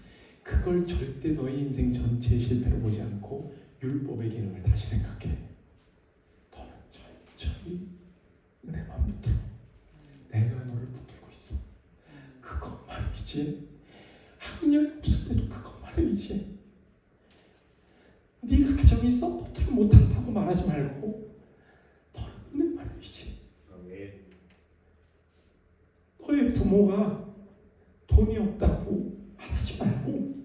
그걸 절대 너의 인생 전체의 실패로 보지 않고 율법의 기능을 다시 생각해. 너는 철저히 은혜만 붙들어. 내가 너를 붙들고 있어. 그것만이지. 학력이 없을 때도 그것만이지. 네가 가정이 서포트를 못한다고 말하지 말고 너는 은혜만이지. 너의 부모가 돈이 없다고 말하지 말고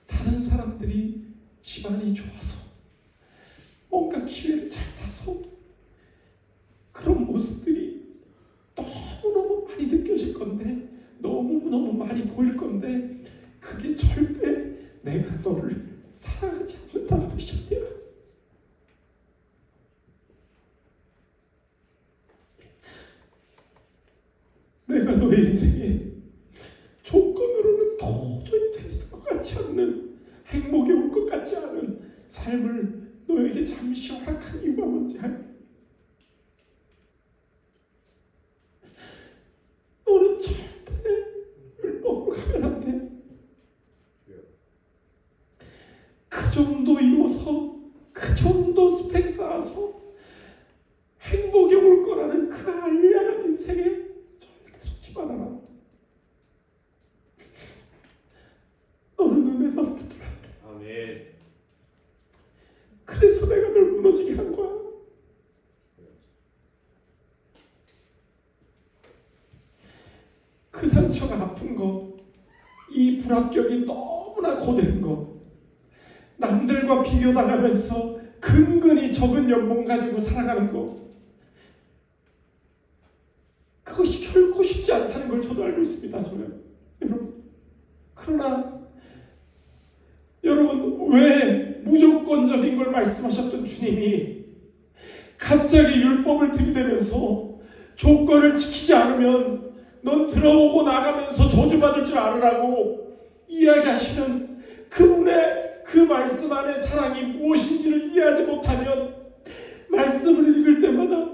다른 사람들이 집안이 좋아서 뭔가 기회를 잘 타서 그런 모습들이 너무너무 많이 느껴질 건데, 너무너무 많이 보일 건데 그게 절대 내가 너를 사랑하지 않는다는 뜻이야. 내가 너의 인생에 조건으로는 도저히 됐을 것 같지 않는, 행복이 올 것 같지 않은 삶을 너에게 잠시 허락한 이유가 뭔지 알아? 너는 절대 율법으로 가면 안 돼. 그 정도 이루어서, 그 정도 스펙 쌓아서 행복이 올 거라는 그 알량한 인생에 절대 속지 아멘. 그래서 내가 널 무너지게 한 거야. 그 상처가 아픈 거, 이 불합격이 너무나 고된 거, 남들과 비교당하면서 근근히 적은 연봉 가지고 살아가는 거, 그것이 결코 쉽지 않다는 걸 저도 알고 있습니다. 저는 여러분. 그러나 여러분, 왜 무조건적인 걸 말씀하셨던 주님이 갑자기 율법을 들이대면서 조건을 지키지 않으면 넌 들어오고 나가면서 저주받을 줄 알으라고 이야기하시는 그분의 그 말씀 안에 사랑이 무엇인지를 이해하지 못하면 말씀을 읽을 때마다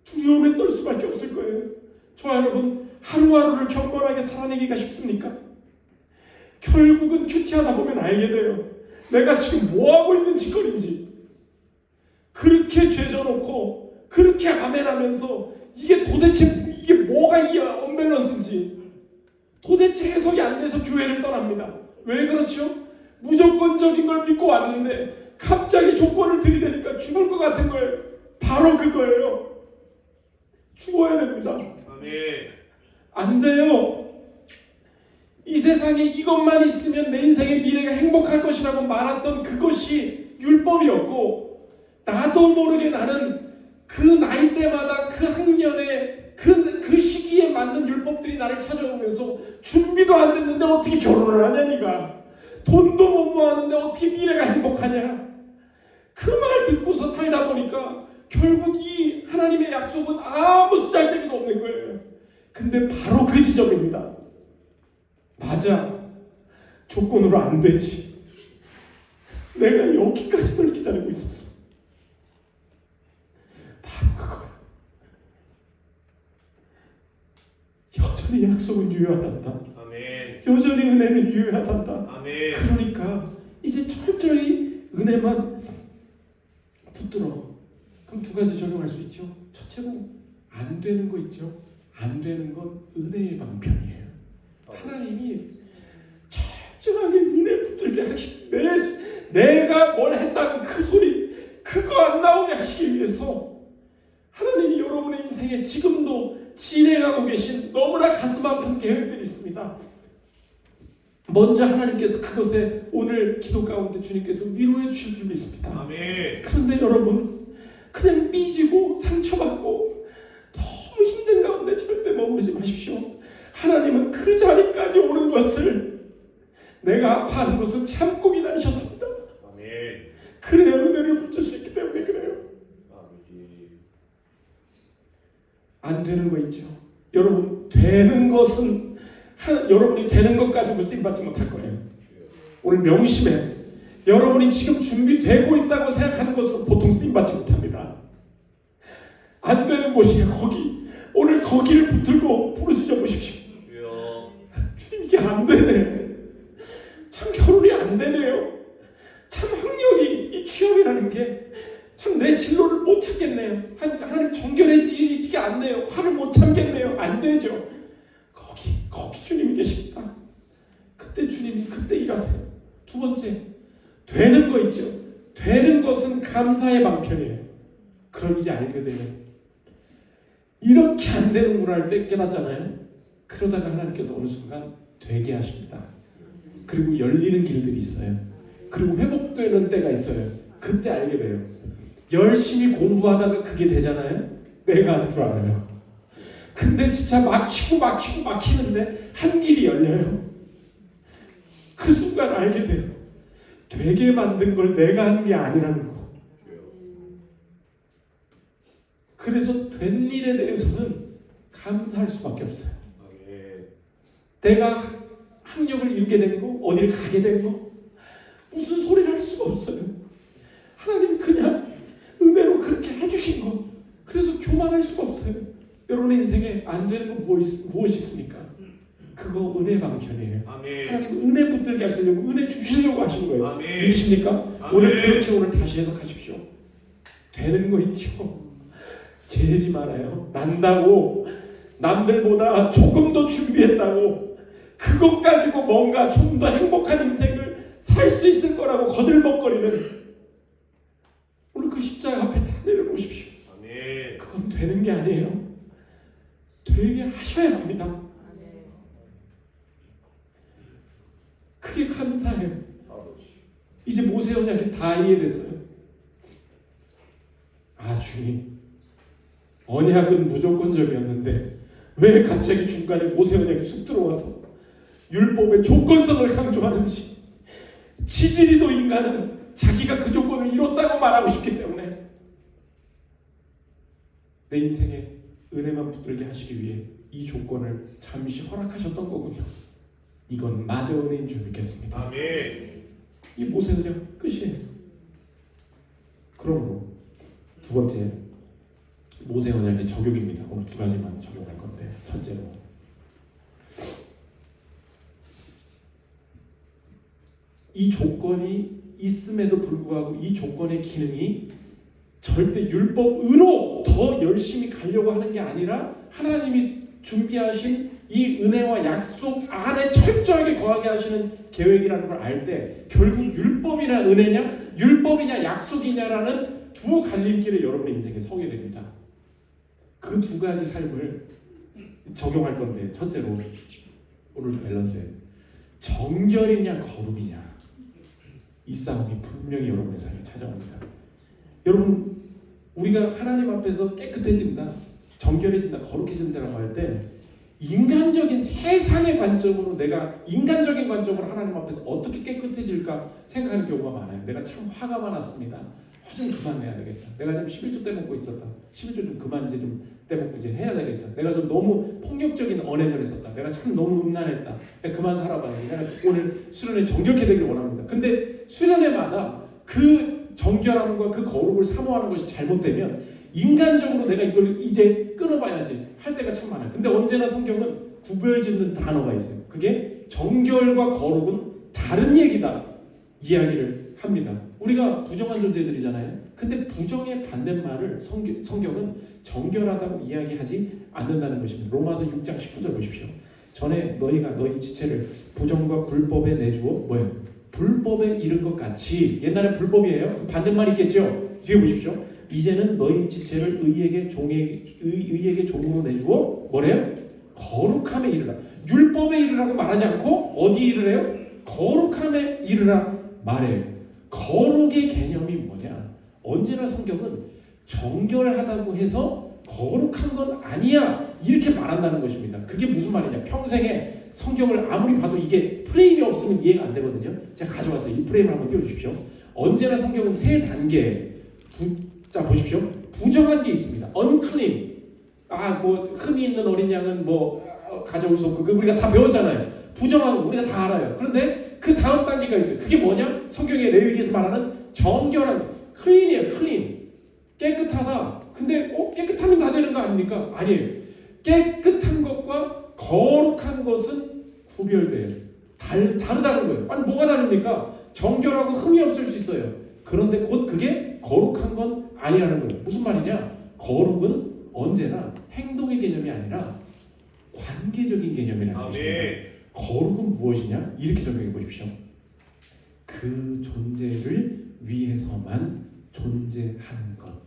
두려움에 떨 수밖에 없을 거예요. 저와 여러분, 하루하루를 경건하게 살아내기가 쉽습니까? 결국은 큐티하다 보면 알게 돼요. 내가 지금 뭐하고 있는 짓거리인지. 그렇게 죄져놓고 그렇게 아멘하면서 이게 도대체 이게 뭐가 이 언밸런스인지 도대체 해석이 안 돼서 교회를 떠납니다. 왜 그렇죠? 무조건적인 걸 믿고 왔는데 갑자기 조건을 들이대니까 죽을 것 같은 거예요. 바로 그거예요. 죽어야 됩니다. 아멘. 안 돼요. 이 세상에 이것만 있으면 내 인생의 미래가 행복할 것이라고 말했던 그것이 율법이었고, 나도 모르게 나는 그 나이대마다 그 학년에 그 시기에 맞는 율법들이 나를 찾아오면서 준비도 안 됐는데 어떻게 결혼을 하냐, 니가 돈도 못 모았는데 어떻게 미래가 행복하냐. 그 말 듣고서 살다 보니까 결국 이 하나님의 약속은 아무 쓰잘데기도 없는 거예요. 근데 바로 그 지점입니다. 맞아, 조건으로 안 되지. 내가 여기까지 널 기다리고 있었어. 바로 그거야. 여전히 약속은 유효하단다. 아멘. 여전히 은혜는 유효하단다. 아멘. 그러니까 이제 철저히 은혜만 붙들어. 그럼 두 가지 적용할 수 있죠. 첫째로 안 되는 거 있죠. 안 되는 건 은혜의 방편이에요. 하나님이 철저하게 은혜 붙들게 하시고 내가 뭘 했다는 그 소리 그거 안 나오게 하시기 위해서 하나님이 여러분의 인생에 지금도 진행하고 계신 너무나 가슴 아픈 계획들이 있습니다. 먼저 하나님께서 그것에 오늘 기도 가운데 주님께서 위로해 주실 줄 믿습니다. 아멘. 그런데 여러분, 그냥 삐지고 상처받고 너무 힘든 가운데 절대 머무르지 마십시오. 하나님은 그 자리까지 오는 것을, 내가 아파하는 것을 참고 기다리셨습니다. 아멘. 그래야 은혜를 붙일 수 있기 때문에 그래요. 아멘. 안 되는 거 있죠. 여러분, 되는 것은 여러분이 되는 것 가지고 쓰임받지 못할 거예요. 오늘 명심해. 여러분이 지금 준비되고 있다고 생각하는 것으로 보통 쓰임받지 못합니다. 안 되는 곳이에요. 거기. 오늘 거기를 붙들고 부르짖어 보십시오. 주님, 이게 안 되네. 참 결혼이 안 되네요. 참 학력이, 이 취업이라는 게 참 내 진로를 못 찾겠네요. 하나님 정결해지기가 안 돼요. 화를 못 참겠네요. 안 되죠. 거기 주님이 계십니다. 그때 주님이 그때 일하세요. 두 번째, 되는 거 있죠. 되는 것은 감사의 방편이에요. 그럼 이제 알게 돼요. 이렇게 안 되는구나 할 때 깨닫잖아요. 그러다가 하나님께서 어느 순간 되게 하십니다. 그리고 열리는 길들이 있어요. 그리고 회복되는 때가 있어요. 그때 알게 돼요. 열심히 공부하다가 그게 되잖아요. 내가 한 줄 알아요. 근데 진짜 막히는데 한 길이 열려요. 그 순간 알게 돼요. 되게 만든 걸 내가 한 게 아니라는 거. 그래서 된 일에 대해서는 감사할 수밖에 없어요. 내가 학력을 이루게 된 거, 어디를 가게 된 거, 무슨 소리를 할 수가 없어요. 하나님 그냥 은혜로 그렇게 해주신 거. 그래서 교만할 수가 없어요. 여러분의 인생에 안 되는 건 무엇이 있습니까? 그거 은혜 방편이에요. 아멘. 하나님 은혜 붙들게 하시려고, 은혜 주시려고 하신 거예요. 아멘. 믿으십니까? 아멘. 오늘 그렇게 오늘 다시 해석하십시오. 되는 거 있죠. 재지 말아요. 난다고 남들보다 조금 더 준비했다고 그것 가지고 뭔가 좀 더 행복한 인생을 살 수 있을 거라고 거들먹거리는 오늘 그 십자가 앞에 다 내려놓으십시오. 아멘. 그건 되는 게 아니에요. 되게 하셔야 합니다. 크게 감사해요. 이제 모세 언약이 다 이해됐어요. 아, 주님, 언약은 무조건적이었는데 왜 갑자기 중간에 모세 언약이 쑥 들어와서 율법의 조건성을 강조하는지. 지지리도 인간은 자기가 그 조건을 이뤘다고 말하고 싶기 때문에 내 인생에 은혜만 붙들게 하시기 위해 이 조건을 잠시 허락하셨던 거군요. 이건 마저 은혜인 줄 믿겠습니다. 아멘. 이 모세 언약 끝이에요. 그러므로 두 번째, 모세 언약의 적용입니다. 오늘 두 가지만 적용할 건데, 첫째로 이 조건이 있음에도 불구하고 이 조건의 기능이 절대 율법으로 더 열심히 가려고 하는 게 아니라 하나님이 준비하신 이 은혜와 약속 안에 철저하게 거하게 하시는 계획이라는 걸 알 때 결국 율법이나 은혜냐, 율법이냐, 약속이냐라는 두 갈림길에 여러분의 인생에 서게 됩니다. 그 두 가지 삶을 적용할 건데, 첫째로 오늘 밸런스에 정결이냐 거룩이냐, 이 싸움이 분명히 여러분의 삶에 찾아옵니다. 여러분, 우리가 하나님 앞에서 깨끗해진다, 정결해진다, 거룩해진다라고 할 때 인간적인 세상의 관점으로, 내가 인간적인 관점으로 하나님 앞에서 어떻게 깨끗해질까 생각하는 경우가 많아요. 내가 참 화가 많았습니다. 화 좀 그만 내야 되겠다. 내가 좀 11조 떼먹고 있었다. 11조 좀 그만 이제 좀 떼먹고 이제 해야 되겠다. 내가 좀 너무 폭력적인 언행을 했었다. 내가 참 너무 음란했다. 내가 그만 살아봐야 돼. 내가 오늘 수련회 정결케 되기를 원합니다. 근데 수련회마다 그 정결함과 그 거룩을 사모하는 것이 잘못되면 인간적으로 내가 이걸 이제 끊어봐야지 할 때가 참 많아요. 근데 언제나 성경은 구별짓는 단어가 있어요. 그게 정결과 거룩은 다른 얘기다 이야기를 합니다. 우리가 부정한 존재들이잖아요. 근데 부정의 반대말을 성경은 정결하다고 이야기하지 않는다는 것입니다. 로마서 6장 19절 보십시오. 전에 너희가 너희 지체를 부정과 불법에 내주어 뭐예요? 불법에 이른 것 같이. 옛날에 불법이에요. 그 반대말이 있겠죠. 뒤에 보십시오. 이제는 너희 지체를 의에게 종으로 내주어 뭐래요? 거룩함에 이르라. 율법에 이르라고 말하지 않고 어디 이르래요? 거룩함에 이르라 말해요. 거룩의 개념이 뭐냐? 언제나 성경은 정결하다고 해서 거룩한 건 아니야 이렇게 말한다는 것입니다. 그게 무슨 말이냐? 평생에 성경을 아무리 봐도 이게 프레임이 없으면 이해가 안 되거든요. 제가 가져왔어요. 이 프레임을 한번 띄워주십시오. 언제나 성경은 세 단계. 자 보십시오. 부정한 게 있습니다. unclean. 뭐 흠이 있는 어린 양은 뭐 가져올 수 없고, 그 우리가 다 배웠잖아요. 부정한 거 우리가 다 알아요. 그런데 그 다음 단계가 있어요. 그게 뭐냐? 성경의 레위기에서 말하는 정결한, clean이에요. clean. 깨끗하다. 근데 깨끗하면 다 되는 거 아닙니까? 아니에요. 깨끗한 것과 거룩한 것은 구별돼요. 다르다는 거예요. 아니 뭐가 다릅니까? 정결하고 흠이 없을 수 있어요. 그런데 곧 그게 거룩한 건 아니라는 거예요. 무슨 말이냐? 거룩은 언제나 행동의 개념이 아니라 관계적인 개념이라는 것입니다. 거룩은 무엇이냐? 이렇게 설명해 보십시오. 그 존재를 위해서만 존재하는 것.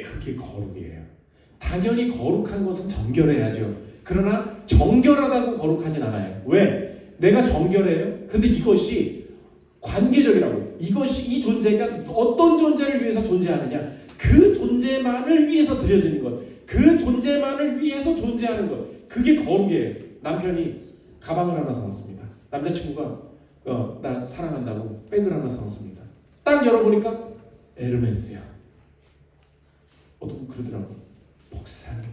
그게 거룩이에요. 당연히 거룩한 것은 정결해야죠. 그러나 정결하다고 거룩하진 않아요. 왜? 내가 정결해요. 근데 이것이 관계적이라고. 이것이 이 존재가 어떤 존재를 위해서 존재하느냐? 그 존재만을 위해서 드려지는 것. 그 존재만을 위해서 존재하는 것. 그게 거룩이에요. 남편이 가방을 하나 사왔습니다. 남자친구가 나 사랑한다고 백을 하나 사왔습니다. 딱 열어보니까 에르메스야. 어떤 그러더라고. 목사님,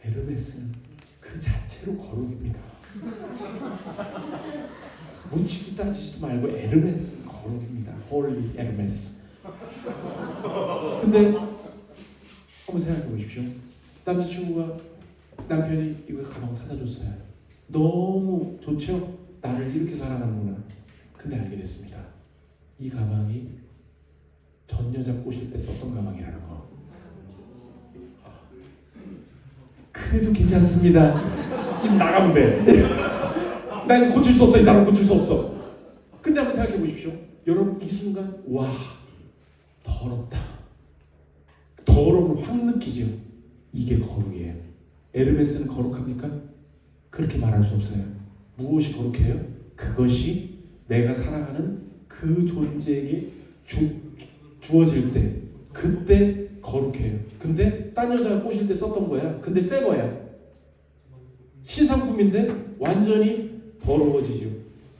에르메스는 그 자체로 거룩입니다. 묻지도 따지지도 말고 에르메스는 거룩입니다. 홀리 에르메스. 근데 한번 생각해 보십시오. 남편이 이거 가방 사다 줬어요. 너무 좋죠? 나를 이렇게 사랑하는구나. 근데 알게 됐습니다. 이 가방이 전 여자 꼬실 때 썼던 가방이라는 거. 그래도 괜찮습니다. 입 나가면 돼. 난 고칠 수 없어. 이 사람 고칠 수 없어. 근데 한번 생각해 보십시오. 여러분 이 순간 와 더럽다. 더러움을 확 느끼죠. 이게 거룩이에요. 에르메스는 거룩합니까? 그렇게 말할 수 없어요. 무엇이 거룩해요? 그것이 내가 사랑하는 그 존재에게 주어질 때 그때 거룩해요. 근데 딴 여자가 꼬실 때 썼던 거야. 근데 새 거야. 신상품인데 완전히 더러워지죠.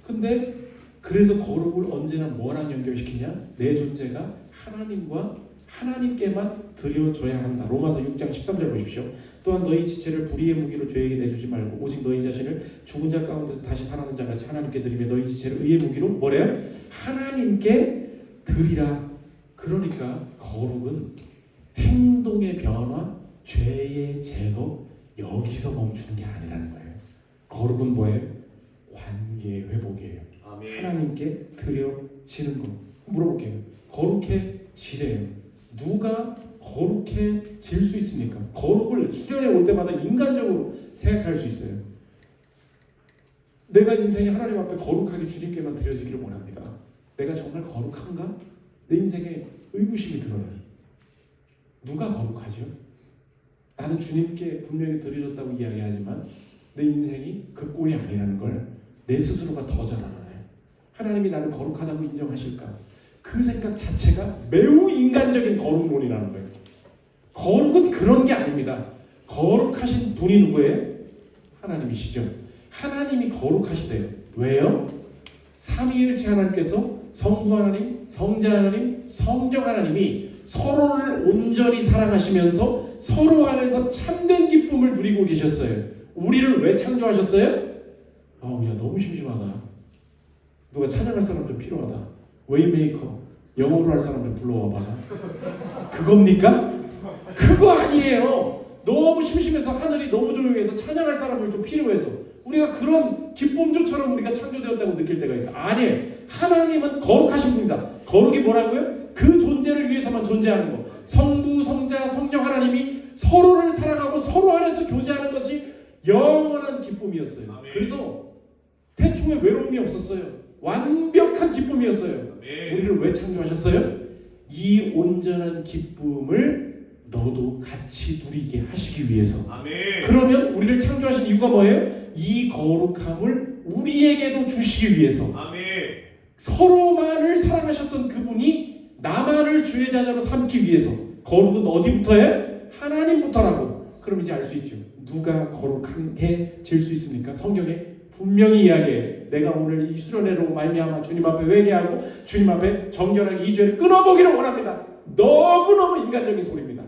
근데 그래서 거룩을 언제나 뭐랑 연결시키냐? 내 존재가 하나님과 하나님께만 드려줘야 한다. 로마서 6장 13절 보십시오. 또한 너희 지체를 불의의 무기로 죄에게 내주지 말고 오직 너희 자신을 죽은 자 가운데서 다시 살아난 자같이 하나님께 드리며 너희 지체를 의의 무기로 뭐래요? 하나님께 드리라. 그러니까 거룩은 행동의 변화, 죄의 제거 여기서 멈추는 게 아니라는 거예요. 거룩은 뭐예요? 관계의 회복이에요. 아멘. 하나님께 드려지는 거. 물어볼게요. 거룩해지래요. 누가 거룩해질 수 있습니까? 거룩을 수련회 올 때마다 인간적으로 생각할 수 있어요. 내가 인생이 하나님 앞에 거룩하게 주님께만 드려지기를 원합니다. 내가 정말 거룩한가? 내 인생에 의구심이 들어요. 누가 거룩하죠? 나는 주님께 분명히 드려졌다고 이야기하지만 내 인생이 그 꼴이 아니라는 걸 내 스스로가 더 잘 알아요. 하나님이 나를 거룩하다고 인정하실까? 그 생각 자체가 매우 인간적인 거룩론이라는 거예요. 거룩은 그런 게 아닙니다. 거룩하신 분이 누구예요? 하나님이시죠. 하나님이 거룩하시대요. 왜요? 삼위일체 하나님께서 성부 하나님, 성자 하나님, 성령 하나님이 서로를 온전히 사랑하시면서 서로 안에서 참된 기쁨을 누리고 계셨어요. 우리를 왜 창조하셨어요? 야 너무 심심하다. 누가 찬양할 사람 좀 필요하다. 웨이메이커 영어로 할 사람 좀 불러와봐. 그겁니까? 그거 아니에요. 너무 심심해서 하늘이 너무 조용해서 찬양할 사람을 좀 필요해서 우리가 그런 기쁨조처럼 우리가 창조되었다고 느낄 때가 있어요. 아니에요. 하나님은 거룩하신 분이다. 거룩이 뭐라고요? 그 존재를 위해서만 존재하는 거. 성부, 성자, 성령 하나님이 서로를 사랑하고 서로 안에서 교제하는 것이 영원한 기쁨이었어요. 아멘. 그래서 태초에 외로움이 없었어요. 완벽한 기쁨이었어요. 아멘. 우리를 왜 창조하셨어요? 이 온전한 기쁨을 너도 같이 누리게 하시기 위해서. 아멘. 그러면 우리를 창조하신 이유가 뭐예요? 이 거룩함을 우리에게도 주시기 위해서. 아멘. 서로만을 사랑하셨던 그분이 나만을 주의 자녀로 삼기 위해서. 거룩은 어디부터예요? 하나님부터라고. 그럼 이제 알 수 있죠. 누가 거룩하게 질 수 있습니까? 성경에 분명히 이야기해. 내가 오늘 이 수련회로 말미암아 주님 앞에 회개하고 주님 앞에 정결하게 이 죄를 끊어보기를 원합니다. 너무너무 인간적인 소리입니다.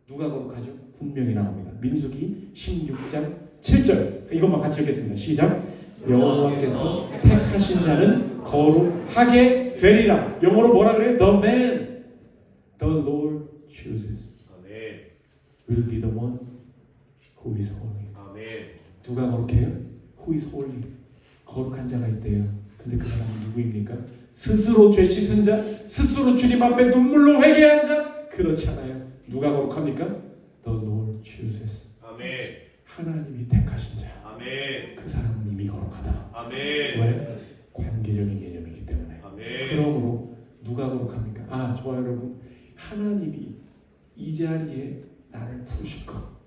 누가 거룩하죠? 분명히 나옵니다. 민수기 16장 7절. 이것만 같이 읽겠습니다. 시작. 여호와께서 택하신 자는 거룩하게 되리라. 영어로 뭐라 그래요? The man the Lord chooses 아멘. will be the one who is holy. 아멘. 누가 거룩해요? Who is holy? 거룩한 자가 있대요. 근데 그 사람은 누구입니까? 스스로 죄 씻은 자, 스스로 주님 앞에 눈물로 회개한 자. 그렇지 않아요. 누가 거룩합니까? The Lord chooses. 아멘. 하나님이 택하신 자. 아멘. 그 사람은 이미 거룩하다. 아멘. 왜? 관계적인 개념이기 때문에. 아멘. 그러므로 누가 거룩합니까? 좋아요 여러분. 하나님이 이 자리에 나를 부르실 것.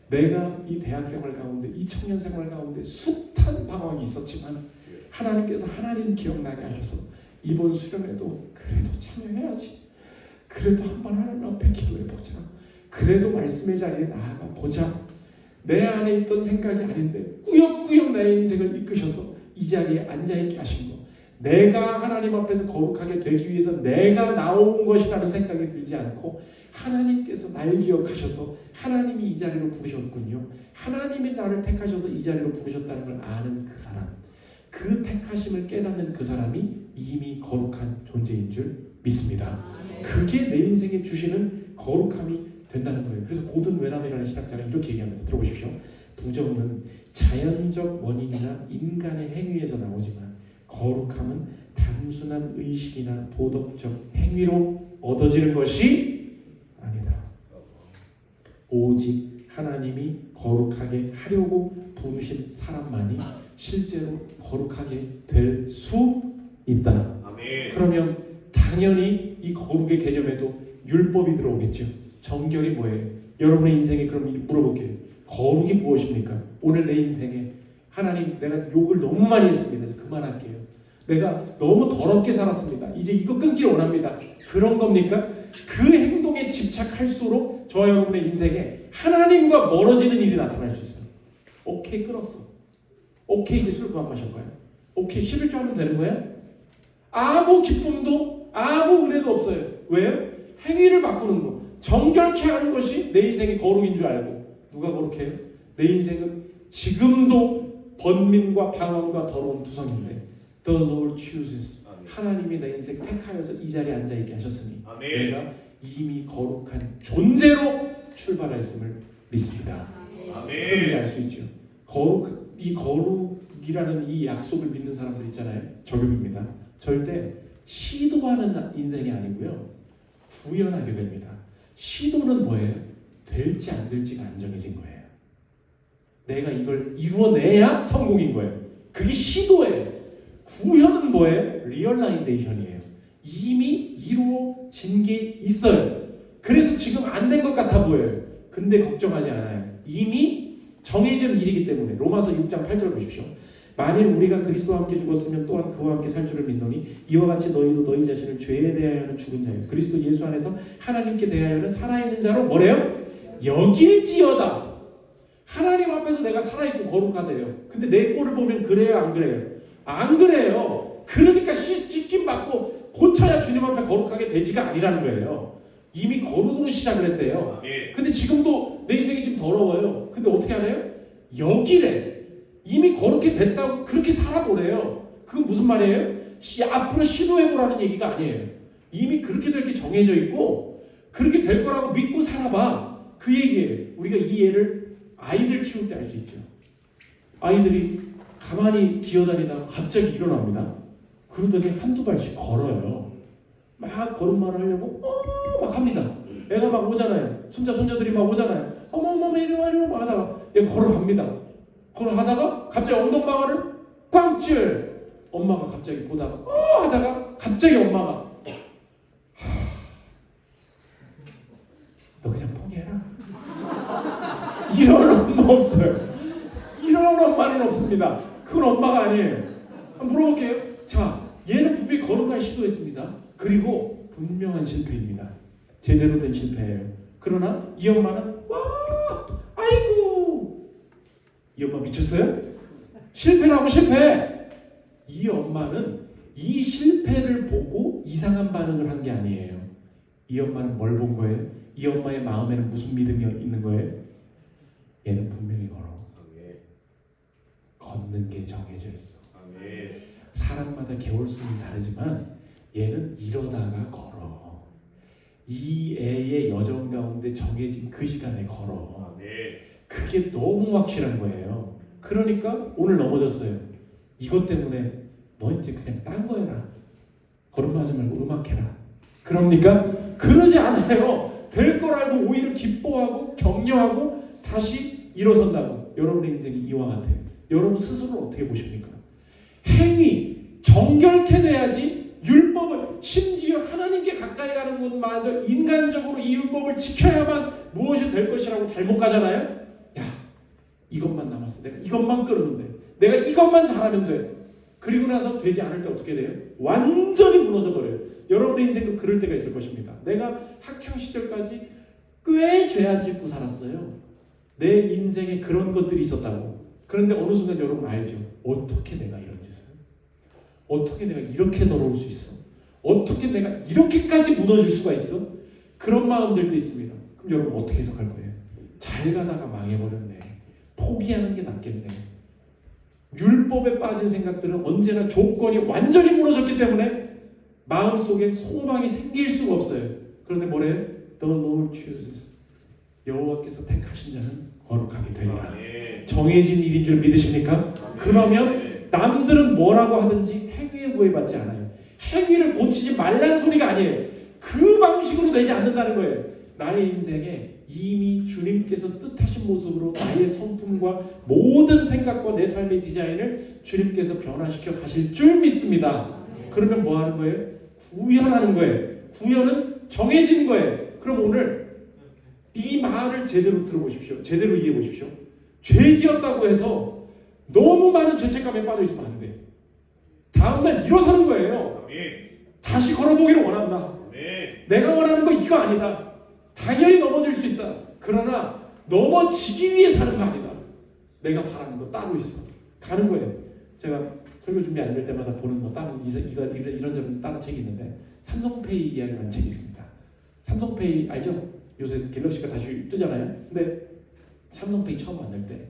내가 이 대학 생활 가운데, 이 청년 생활 가운데 숱한 방황이 있었지만 하나님께서 하나님 기억나게 하셔서 이번 수련회도 그래도 참여해야지. 그래도 한번 하나님 앞에 기도해보자. 그래도 말씀의 자리에 나아가 보자. 내 안에 있던 생각이 아닌데 꾸역꾸역 나의 인생을 이끄셔서 이 자리에 앉아있게 하신 거. 내가 하나님 앞에서 거룩하게 되기 위해서 내가 나온 것이라는 생각이 들지 않고 하나님께서 날 기억하셔서 하나님이 이 자리로 부르셨군요. 하나님이 나를 택하셔서 이 자리로 부르셨다는 걸 아는 그 사람, 그 택하심을 깨닫는 그 사람이 이미 거룩한 존재인 줄 믿습니다. 그게 내 인생에 주시는 거룩함이 된다는 거예요. 그래서 고든 웨남이라는 신학자는 이렇게 얘기합니다. 들어보십시오. 부정은 자연적 원인이나 인간의 행위에서 나오지만 거룩함은 단순한 의식이나 도덕적 행위로 얻어지는 것이 아니다. 오직 하나님이 거룩하게 하려고 부르신 사람만이 실제로 거룩하게 될 수 있다. 아멘. 그러면 당연히 이 거룩의 개념에도 율법이 들어오겠죠. 정결이 뭐예요? 여러분의 인생에 그럼 물어볼게요. 거룩이 무엇입니까? 오늘 내 인생에 하나님, 내가 욕을 너무 많이 했습니다. 이제 그만할게요. 내가 너무 더럽게 살았습니다. 이제 이거 끊기를 원합니다. 그런 겁니까? 그 행동에 집착할수록 저와 여러분의 인생에 하나님과 멀어지는 일이 나타날 수 있어요. 오케이, 끊었어. 오케이, 이제 술 그만 마실 거야. 오케이, 11조 하면 되는 거야? 아무 기쁨도 아무 은혜도 없어요. 왜요? 행위를 바꾸는 거. 정결케 하는 것이 내 인생의 거룩인 줄 알고. 누가 거룩해요? 내 인생은 지금도 번민과 방황과 더러운 투성인데 The Lord chooses. 하나님이 내 인생 택하여서 이 자리에 앉아있게 하셨으니 아멘. 내가 이미 거룩한 존재로 출발했음을 믿습니다. 그런지 알 수 있죠. 이 거룩이라는 이 약속을 믿는 사람들 있잖아요. 적용입니다. 절대 시도하는 인생이 아니고요. 구현하게 됩니다. 시도는 뭐예요? 될지 안 될지가 안 정해진 거예요. 내가 이걸 이루어내야 성공인 거예요. 그게 시도예요. 구현은 뭐예요? 리얼라이제이션이에요. 이미 이루어진 게 있어요. 그래서 지금 안 된 것 같아 보여요. 근데 걱정하지 않아요. 이미 정해진 일이기 때문에. 로마서 6장 8절 보십시오. 만일 우리가 그리스도와 함께 죽었으면 또한 그와 함께 살 줄을 믿노니 이와 같이 너희도 너희 자신을 죄에 대하여는 죽은 자요 그리스도 예수 안에서 하나님께 대하여는 살아있는 자로 뭐래요? 여길지어다. 하나님 앞에서 내가 살아있고 거룩하대요. 근데 내 꼴을 보면 그래요, 안 그래요? 안 그래요. 그러니까 씻김 받고 고쳐야 주님 앞에 거룩하게 되지가 아니라는 거예요. 이미 거룩으로 시작을 했대요. 근데 지금도 내 인생이 지금 더러워요. 근데 어떻게 하나요? 여기래. 이미 거룩해 됐다고 그렇게 살아보래요. 그건 무슨 말이에요? 앞으로 시도해보라는 얘기가 아니에요. 이미 그렇게 될 게 정해져 있고 그렇게 될 거라고 믿고 살아봐. 그 얘기예요. 우리가 이 예를 아이들 키울 때 알 수 있죠. 아이들이 가만히 기어다니다가 갑자기 일어납니다. 그러더니 한두 발씩 걸어요. 막 걸음마를 하려고 막 합니다. 애가 막 오잖아요. 손자들이 막 오잖아요. 어머 이리 와 막 하다가 얘 걸어갑니다. 걸어가다가 갑자기 엉덩방아를 꽝ጭ. 엄마가 갑자기 보다가 하다가 갑자기 엄마가 너 그냥 포기해라. 이런 엄마 없어요. 이런 엄마는 없습니다. 그건 엄마가 아니에요. 한번 물어볼게요. 자, 얘는 분명히 거룩한 시도했습니다. 그리고 분명한 실패입니다. 제대로 된 실패예요. 그러나 이 엄마는 아이고, 이 엄마 미쳤어요? 실패라고 실패. 이 엄마는 이 실패를 보고 이상한 반응을 한 게 아니에요. 이 엄마는 뭘 본 거예요? 이 엄마의 마음에는 무슨 믿음이 있는 거예요? 얘는 분명히 걸어. 걷는 게 정해져 있어. 사람마다 개월수는 다르지만 얘는 이러다가 걸어. 이 애의 여정 가운데 정해진 그 시간에 걸어. 그게 너무 확실한 거예요. 그러니까 오늘 넘어졌어요. 이것 때문에 너 이제 그냥 딴 거 해라. 걸음마지 말고 음악해라. 그럽니까? 그러지 않아요. 될 걸 알고 오히려 기뻐하고 격려하고 다시 일어선다고. 여러분의 인생이 이와 같아요. 여러분 스스로를 어떻게 보십니까? 행위, 정결케 돼야지 율법을, 심지어 하나님께 가까이 가는 것마저 인간적으로 이 율법을 지켜야만 무엇이 될 것이라고 잘못 가잖아요. 야, 이것만 남았어. 내가 이것만 끊으면 돼. 내가 이것만 잘하면 돼. 그리고 나서 되지 않을 때 어떻게 돼요? 완전히 무너져 버려요. 여러분의 인생도 그럴 때가 있을 것입니다. 내가 학창 시절까지 꽤 죄 안 짓고 살았어요. 내 인생에 그런 것들이 있었다고. 그런데 어느 순간 여러분 알죠? 어떻게 내가 이런 짓을? 어떻게 내가 이렇게 더러울 수 있어? 어떻게 내가 이렇게까지 무너질 수가 있어? 그런 마음들도 있습니다. 그럼 여러분 어떻게 해석할 거예요? 잘 가다가 망해버렸네. 포기하는 게 낫겠네. 율법에 빠진 생각들은 언제나 조건이 완전히 무너졌기 때문에 마음속에 소망이 생길 수가 없어요. 그런데 뭐래요? The Lord chooses. 여호와께서 택하신 자는 거룩하게 되리라. 정해진 일인 줄 믿으십니까? 그러면 남들은 뭐라고 하든지 행위에 구애받지 않아요. 행위를 고치지 말라는 소리가 아니에요. 그 방식으로 되지 않는다는 거예요. 나의 인생에 이미 주님께서 뜻하신 모습으로 나의 성품과 모든 생각과 내 삶의 디자인을 주님께서 변화시켜 가실 줄 믿습니다. 그러면 뭐 하는 거예요? 구현하는 거예요. 구현은 정해진 거예요. 그럼 오늘 이 말을 제대로 들어보십시오. 제대로 이해해 보십시오. 죄 지었다고 해서 너무 많은 죄책감에 빠져 있으면 안 돼. 다음날 일어서는 거예요. 다시 걸어보기를 원한다. 내가 원하는 거 이거 아니다. 당연히 넘어질 수 있다. 그러나 넘어지기 위해 사는 거 아니다. 내가 바라는 거 따로 있어. 가는 거예요. 제가 설교 준비 안 될 때마다 보는 거 다른 이런저런 다른 책이 있는데 삼성페이 이야기라는 책이 있습니다. 삼성페이 알죠? 요새 갤럭시가 다시 뜨잖아요. 근데 삼성페이 처음 만들 때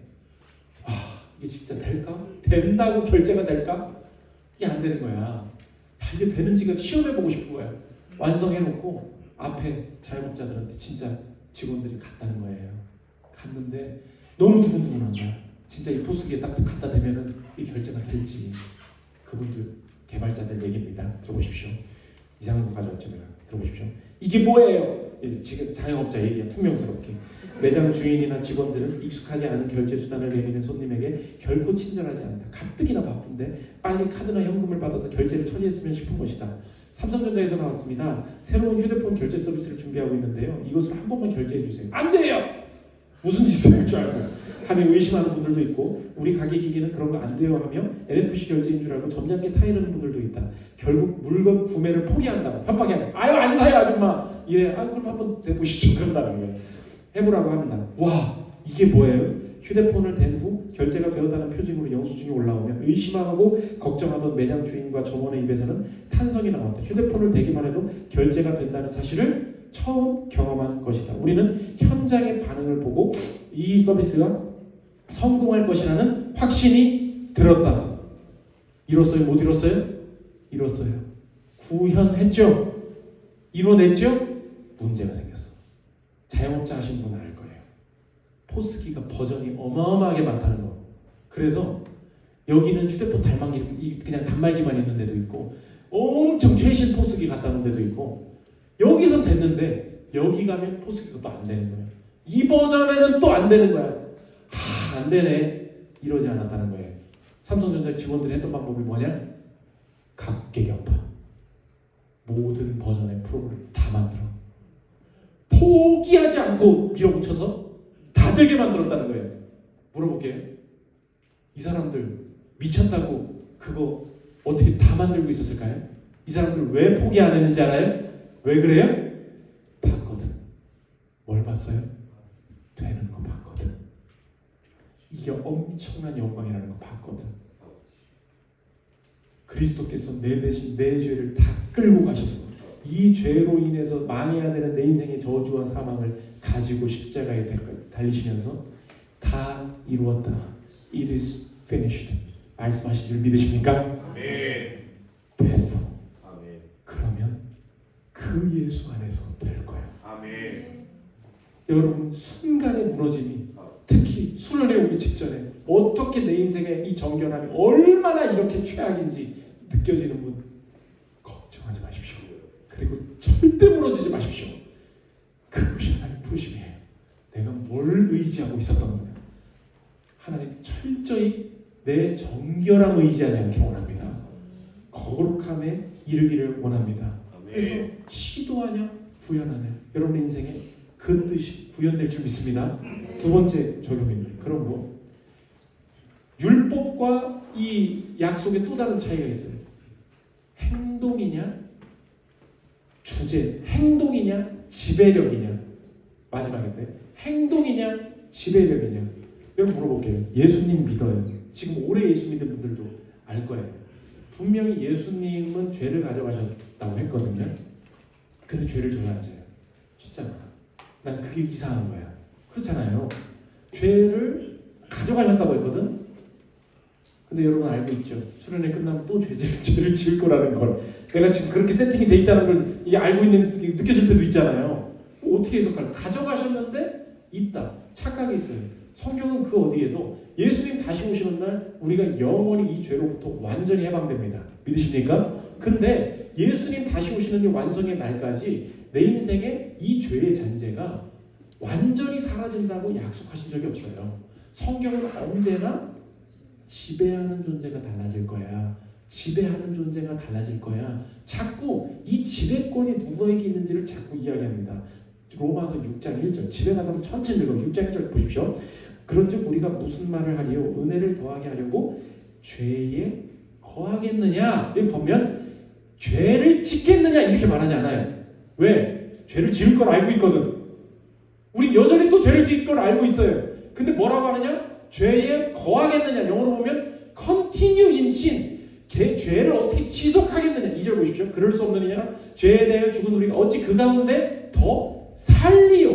이게 진짜 될까? 된다고 결제가 될까? 이게 안 되는 거야. 이게 되는지가 시험해보고 싶은 거야. 완성해놓고 앞에 자영업자들한테 진짜 직원들이 갔다는 거예요. 갔는데 너무 두근두근한 거야. 진짜 이 포스기에 딱 갖다 대면은 이 결제가 될지. 그분들 개발자들 얘기입니다. 들어보십시오. 이상한 거 가져왔죠 내가. 들어보십시오. 이게 뭐예요? 지금 자영업자 얘기야. 투명스럽게. 매장 주인이나 직원들은 익숙하지 않은 결제 수단을 내미는 손님에게 결코 친절하지 않다. 가뜩이나 바쁜데 빨리 카드나 현금을 받아서 결제를 처리했으면 싶은 것이다. 삼성전자에서 나왔습니다. 새로운 휴대폰 결제 서비스를 준비하고 있는데요. 이것으로 한 번만 결제해 주세요. 안 돼요! 무슨 짓을 할 줄 알고 하며 의심하는 분들도 있고 우리 가게 기기는 그런 거 안 돼요 하며 NFC 결제인 줄 알고 점잖게 타이르는 분들도 있다. 결국 물건 구매를 포기한다고 협박해. 아유 안 사요 아줌마. 이래. 그럼 한번 해보시죠. 그런다는 거예요. 해보라고 합니다. 와 이게 뭐예요? 휴대폰을 댄 후 결제가 되었다는 표징으로 영수증이 올라오면 의심하고 걱정하던 매장 주인과 점원의 입에서는 탄성이 나왔다. 휴대폰을 대기만 해도 결제가 된다는 사실을 처음 경험한 것이다. 우리는 현장의 반응을 보고 이 서비스가 성공할 것이라는 확신이 들었다. 이뤘어요? 못 이뤘어요? 이뤘어요. 구현했죠? 이뤄냈죠? 문제가 생겼어. 자영업자 하신 분은 알 거예요. 포스기가 버전이 어마어마하게 많다는 거. 그래서 여기는 휴대폰 달망이 그냥 단말기만 있는 데도 있고 엄청 최신 포스기 갖다 놓은 데도 있고 여기서 됐는데 여기 가면 포스기가 또 안 되는 거예요. 이 버전에는 또 안 되는 거야. 안 되네. 이러지 않았다는 거예요. 삼성전자 직원들이 했던 방법이 뭐냐? 각계격파. 모든 버전의 프로그램을 다 만들어. 포기하지 않고 밀어붙여서 다 되게 만들었다는 거예요. 물어볼게요. 이 사람들 미쳤다고 그거 어떻게 다 만들고 있었을까요? 이 사람들 왜 포기 안 했는지 알아요? 왜 그래요? 봤거든. 뭘 봤어요? 되는 거 봤거든. 이게 엄청난 영광이라는 거 봤거든. 그리스도께서 내 대신 내 죄를 다 끌고 가셔서 이 죄로 인해서 망해야 되는 내 인생의 저주와 사망을 가지고 십자가에 달리시면서 다 이루었다. It is finished. 말씀하신 줄 믿으십니까? 아멘. 됐어. 아멘. 그러면 그 예수 안에서 될 거야. 아멘. 여러분 순간의 무너짐이 특히 수련회 오기 직전에 어떻게 내 인생의 이 정결함이 얼마나 이렇게 최악인지 느껴지는 분 걱정하지 마십시오. 그리고 절대 무너지지 마십시오. 그것이 하나님 부르심이에요. 내가 뭘 의지하고 있었던 거냐. 하나님 철저히 내 정결함 의지하지 않기 원합니다. 거룩함에 이르기를 원합니다. 그래서 시도하냐 구현하냐. 여러분 인생에 그 뜻이 구현될 줄 믿습니다. 두 번째 적용입니다. 그럼 뭐 율법과 이 약속에 또 다른 차이가 있어요. 행동이냐 주제, 행동이냐 지배력이냐. 마지막인데 행동이냐 지배력이냐. 여러분 물어볼게요. 예수님 믿어요. 지금 오래 예수 믿는 분들도 알 거예요. 분명히 예수님은 죄를 가져가셨다고 했거든요. 근데 죄를 져야 안 져요. 진짜 많아. 난 그게 이상한 거야. 그렇잖아요. 죄를 가져가셨다고 했거든. 근데 여러분 알고 있죠. 수련회 끝나면 또 죄를 지을 거라는 걸. 내가 지금 그렇게 세팅이 돼 있다는 걸 이게 알고 있는 느껴질 때도 있잖아요. 어떻게 해석할까? 가져가셨는데 있다. 착각이 있어요. 성경은 그 어디에도 예수님 다시 오시는 날 우리가 영원히 이 죄로부터 완전히 해방됩니다. 믿으십니까? 근데 예수님 다시 오시는 이 완성의 날까지 내 인생에 이 죄의 잔재가 완전히 사라진다고 약속하신 적이 없어요. 성경은 언제나 지배하는 존재가 달라질 거야. 지배하는 존재가 달라질 거야. 자꾸 이 지배권이 누구에게 있는지를 자꾸 이야기합니다. 로마서 6장 1절. 집에 가서 천천히 읽어. 6장 1절 보십시오. 그런즉 우리가 무슨 말을 하리요? 은혜를 더하게 하려고 죄에 거하겠느냐? 여기 보면 죄를 짓겠느냐 이렇게 말하지 않아요. 왜? 죄를 지을 걸 알고 있거든. 우린 여전히 또 죄를 지을 걸 알고 있어요. 근데 뭐라고 하느냐? 죄에 거하겠느냐. 영어로 보면 continue in sin. 죄를 어떻게 지속하겠느냐. 2절 보십시오. 그럴 수 없느냐? 죄에 대하여 죽은 우리가 어찌 그 가운데 더 살리요.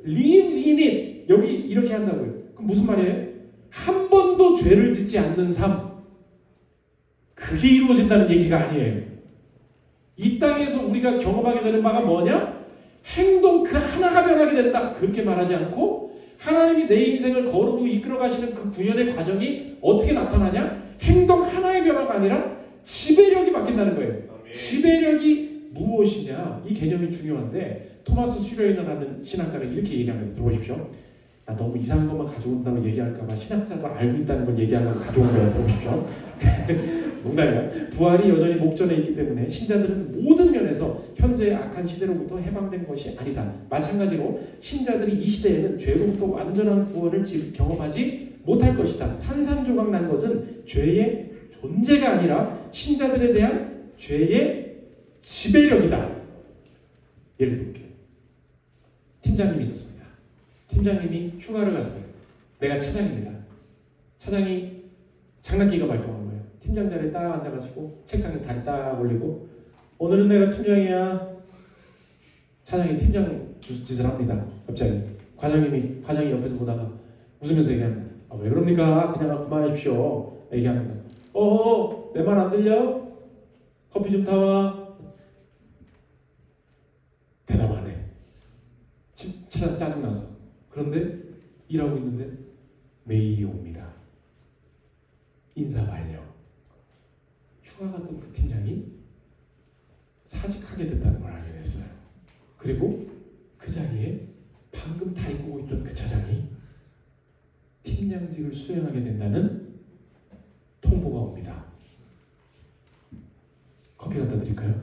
live in it. 여기 이렇게 한다고요. 그럼 무슨 말이에요? 한 번도 죄를 짓지 않는 삶. 그게 이루어진다는 얘기가 아니에요. 이 땅에서 우리가 경험하게 되는 바가 뭐냐? 행동 그 하나가 변하게 된다. 그렇게 말하지 않고 하나님이 내 인생을 거르고 이끌어 가시는 그 구현의 과정이 어떻게 나타나냐? 행동 하나의 변화가 아니라 지배력이 바뀐다는 거예요. 지배력이 무엇이냐? 이 개념이 중요한데 토마스 슈레이너라는 신학자가 이렇게 얘기합니다. 들어보십시오. 나 너무 이상한 것만 가져온다고 얘기할까봐 신학자도 알고 있다는 걸 얘기하려고 가져온 거예요. 들어보십시오. 농담이야. 부활이 여전히 목전에 있기 때문에 신자들은 모든 면에서 현재의 악한 시대로부터 해방된 것이 아니다. 마찬가지로 신자들이 이 시대에는 죄로부터 완전한 구원을 경험하지 못할 것이다. 산산조각 난 것은 죄의 존재가 아니라 신자들에 대한 죄의 지배력이다. 예를 들게요. 팀장님이 있었습니다. 팀장님이 휴가를 갔어요. 내가 차장입니다. 차장이 장난기가 발동한 거예요. 팀장 자리에 딱 앉아가지고 책상에 다리 딱 올리고 오늘은 내가 팀장이야. 차장이 팀장 짓을 합니다. 갑자기 과장이 옆에서 보다가 웃으면서 얘기합니다. 왜 그럽니까? 그냥 그만하십시오. 얘기합니다. 내 말 안 들려? 커피 좀 타와. 대답 안 해. 차장 짜증나서. 그런데 일하고 있는데 메일이 옵니다. 인사 완료. 휴가 갔던 그 팀장이 사직하게 됐다는 걸 알게 됐어요. 그리고 그 자리에 방금 다리 꼬고 있던 그 차장이 팀장직을 수행하게 된다는 통보가 옵니다. 커피 갖다 드릴까요?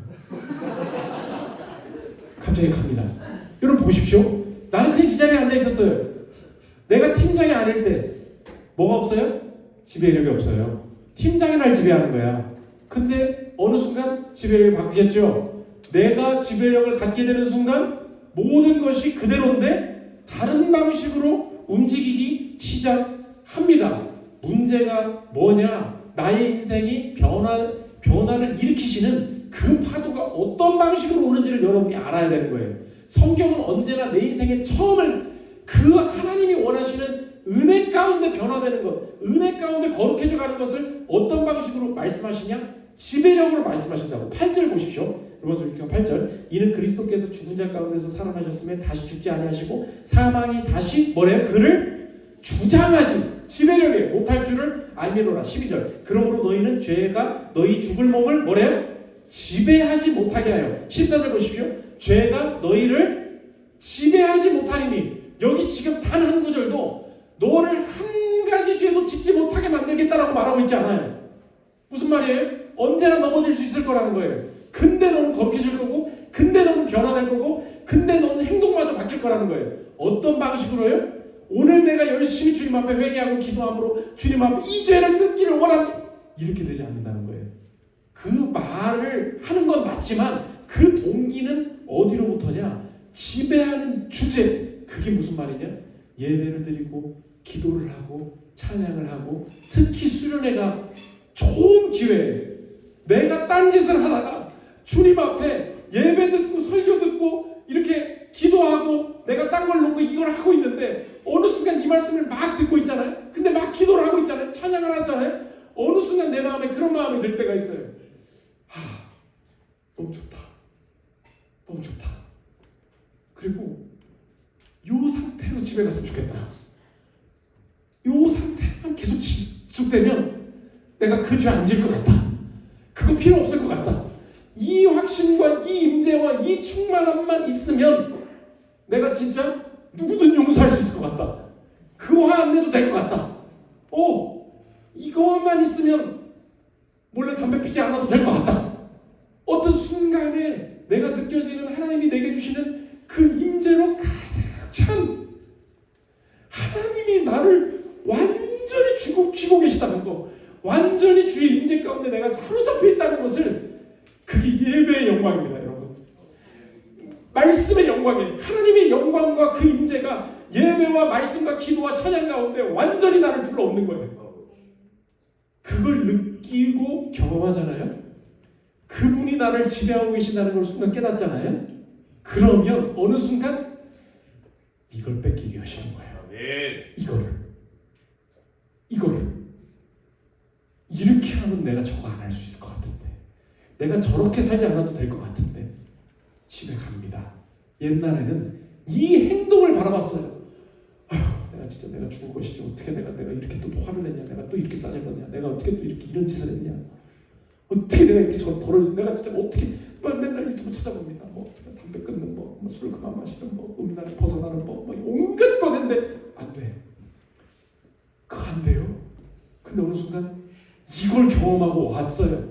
갑자기 갑니다. 여러분 보십시오. 나는 그냥 이 자리에 앉아 있었어요. 내가 팀장이 아닐 때 뭐가 없어요? 지배력이 없어요. 팀장이 날 지배하는 거야. 근데 어느 순간 지배력이 바뀌겠죠. 내가 지배력을 갖게 되는 순간 모든 것이 그대로인데 다른 방식으로 움직이기 시작합니다. 문제가 뭐냐? 나의 인생이 변화를 일으키시는 그 파도가 어떤 방식으로 오는지를 여러분이 알아야 되는 거예요. 성경은 언제나 내 인생의 처음을 그 하나님이 원하시는 은혜 가운데 변화되는 것, 은혜 가운데 거룩해져 가는 것을 어떤 방식으로 말씀하시냐? 지배력으로 말씀하신다고. 8절 보십시오. 로마서 6장 8절. 이는 그리스도께서 죽은 자 가운데서 살아나셨으며 다시 죽지 아니하시고 사망이 다시 뭐래요? 그를 주장하지 지배력에 못할 줄을 알미로라. 12절. 그러므로 너희는 죄가 너희 죽을 몸을 뭐래요? 지배하지 못하게 하여. 14절 보십시오. 죄가 너희를 지배하지 못하리니. 여기 지금 단 한 구절도 너를 한 가지 죄도 짓지 못하게 만들겠다라고 말하고 있지 않아요. 무슨 말이에요? 언제나 넘어질 수 있을 거라는 거예요. 근데 너는 거룩해질 거고, 근데 너는 변화될 거고, 근데 너는 행동마저 바뀔 거라는 거예요. 어떤 방식으로요? 오늘 내가 열심히 주님 앞에 회개하고 기도함으로 주님 앞에 이 죄를 끊기를 원합니다. 이렇게 되지 않는다는 거예요. 그 말을 하는 건 맞지만 그 동기는 어디로부터냐? 지배하는 주제. 그게 무슨 말이냐? 예배를 드리고 기도를 하고 찬양을 하고 특히 수련회가 좋은 기회예요. 내가 딴짓을 하다가 주님 앞에 예배 듣고 설교 듣고 이렇게 기도하고 내가 딴 걸 놓고 이걸 하고 있는데 어느 순간 이 말씀을 막 듣고 있잖아요. 근데 막 기도를 하고 있잖아요. 찬양을 하잖아요. 어느 순간 내 마음에 그런 마음이 들 때가 있어요. 너무 좋다. 너무 좋다. 그리고 이 상태로 집에 갔으면 좋겠다. 이 상태만 계속 지속되면 내가 그 죄 안 지을 것 같다. 그거 필요 없을 것 같다. 이 확신과 이 임재와 이 충만함만 있으면 내가 진짜 누구든 용서할 수 있을 것 같다. 그 화 안 내도 될 것 같다. 이것만 있으면 몰래 담배 피지 않아도 될 것 같다. 어떤 순간에 내가 느껴지는 하나님이 내게 주시는 그 임재로 가득 찬 하나님이 나를 완전히 쥐고 계시다는 거, 완전히 주의 임재 가운데 내가 사로잡혀 있다는 것을, 그게 예배의 영광입니다, 여러분. 말씀의 영광이에요. 하나님의 영광과 그 임재가 예배와 말씀과 기도와 찬양 가운데 완전히 나를 둘러엎는 거예요. 그걸 느끼고 경험하잖아요. 그분이 나를 지배하고 계신다는 걸 순간 깨닫잖아요. 그러면 어느 순간 이걸 뺏기기 하시는 거예요. 이거를 이렇게 하면 내가 저거 안 할 수 있을 것 같은데, 내가 저렇게 살지 않아도 될 것 같은데 집에 갑니다. 옛날에는 이 행동을 바라봤어요. 아휴, 내가 진짜 내가 죽을 것이지, 어떻게 내가 이렇게 또 화를 냈냐, 내가 또 이렇게 싸졌냐, 내가 어떻게 또 이렇게 이런 짓을 했냐, 어떻게 내가 이렇게 저걸 벌어지, 내가 진짜 어떻게 맨날 유튜브 찾아봅니다. 뭐 담배 끊는 술 그만 마시는 음란에 벗어나는 온갖 거 했는데 안 돼. 그거 안 돼요. 근데 어느 순간 이걸 경험하고 왔어요.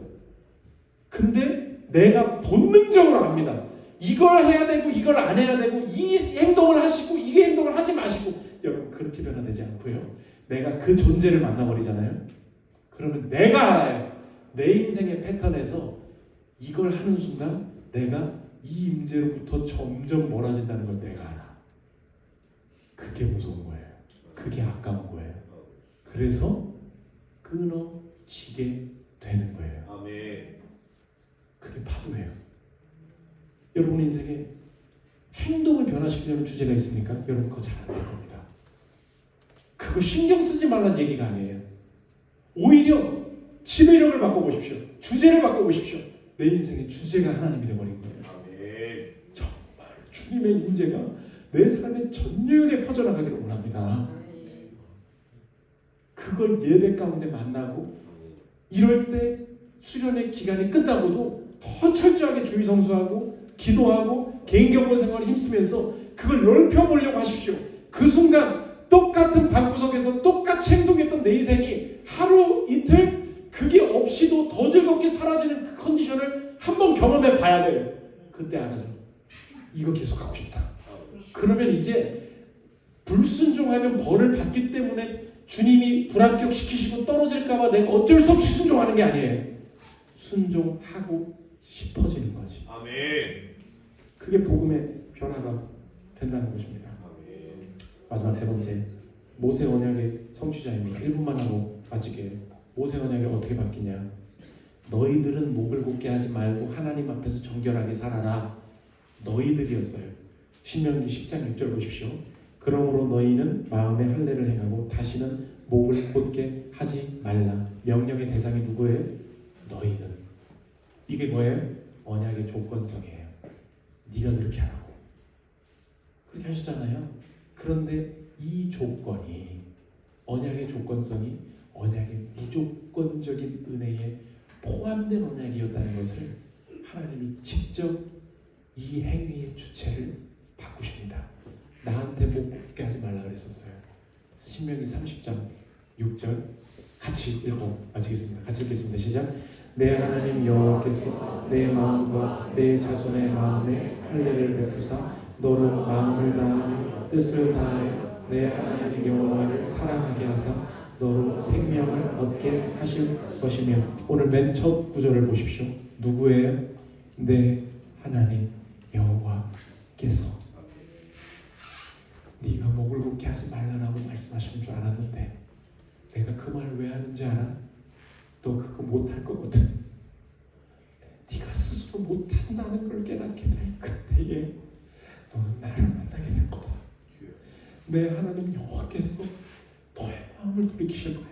근데 내가 본능적으로 압니다. 이걸 해야 되고 이걸 안 해야 되고, 이 행동을 하시고 이 행동을 하지 마시고. 여러분, 그렇게 변화되지 않고요. 내가 그 존재를 만나버리잖아요. 그러면 내가 알아요. 내 인생의 패턴에서 이걸 하는 순간 내가 이 임재로부터 점점 멀어진다는 걸 내가 알아. 그게 무서운 거예요. 그게 아까운 거예요. 그래서 끊어지게 되는 거예요. 아멘. 그게 파도예요. 여러분 인생에 행동을 변화시키려는 주제가 있습니까? 여러분 그거 잘 안 될 겁니다. 그거 신경 쓰지 말라는 얘기가 아니에요. 오히려 지배력을 바꿔보십시오. 주제를 바꿔보십시오. 내 인생의 주제가 하나님이 되어버린 거예요. 아멘. 정말 주님의 임재가 내 삶의 전역에 퍼져나가기를 원합니다. 그걸 예배 가운데 만나고, 이럴 때 수련의 기간이 끝나고도 더 철저하게 주의 성수하고 기도하고 개인 경건 생활에 힘쓰면서 그걸 넓혀보려고 하십시오. 그 순간 똑같은 방구석에서 똑같이 행동했던 내 인생이 하루 이틀 그게 없이도 더 즐겁게 사라지는 그 컨디션을 한번 경험해 봐야 돼요. 그때 알아죠. 이거 계속 하고 싶다. 그러면 이제 불순종하면 벌을 받기 때문에 주님이 불합격시키시고 떨어질까봐 내가 어쩔 수 없이 순종하는 게 아니에요. 순종하고 싶어지는 거지. 아멘. 그게 복음의 변화가 된다는 것입니다. 아멘. 마지막 세 번째, 모세 언약의 성취자입니다. 1분만 하고 마칠게요. 모세 언약이 어떻게 바뀌냐? 너희들은 목을 곧게 하지 말고 하나님 앞에서 정결하게 살아라. 너희들이었어요. 신명기 10장 6절 보십시오. 그러므로 너희는 마음의 할례를 행하고 다시는 목을 곧게 하지 말라. 명령의 대상이 누구예요? 너희는. 이게 뭐예요? 언약의 조건성이에요. 네가 그렇게 하라고. 그렇게 하셨잖아요. 그런데 이 조건이, 언약의 조건성이 언약의 무조건적인 은혜에 포함된 언약이었다는 것을 하나님이 직접 이 행위의 주체를 바꾸십니다. 나한테 목 곱게 하지 말라 그랬었어요. 신명기 30장 6절 같이 읽고 마치겠습니다. 같이 읽겠습니다. 시작. 내 하나님 여호와께서 내 마음과 내 자손의 마음에 할례를 베푸사 너로 마음을 다하며 뜻을 다하여 내 하나님 여호와를 사랑하게 하사 너로 생명을 얻게 하실 것이며. 오늘 맨 첫 구절을 보십시오. 누구예요? 내 하나님 여호와께서. 네가 목을 곧게 하지 말라라고 말씀하시는 줄 알았는데 내가 그 말을 왜 하는지 알아? 너 그거 못할 거거든. 네가 스스로 못한다는 걸 깨닫게 될 그때에 너는 나를 만나게 될 거다. 내 하나님 여호와께서 너의 마음을 돌이키실 거야.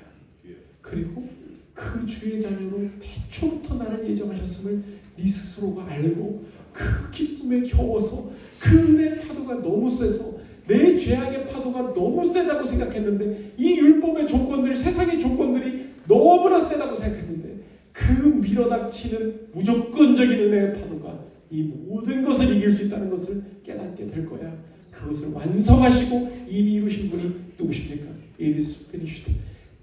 그리고 그 주의 자녀로 태초부터 나를 예정하셨음을 네 스스로가 알고 그 기쁨에 겨워서 그 은혜의 파도가 너무 세서 내 죄악의 파도가 너무 세다고 생각했는데, 이 율법의 조건들, 세상의 조건들이 너무나 세다고 생각했는데 그 밀어닥치는 무조건적인 은혜의 파도가 이 모든 것을 이길 수 있다는 것을 깨닫게 될 거야. 그것을 완성하시고 이미 이루신 분이 누구십니까? It is finished.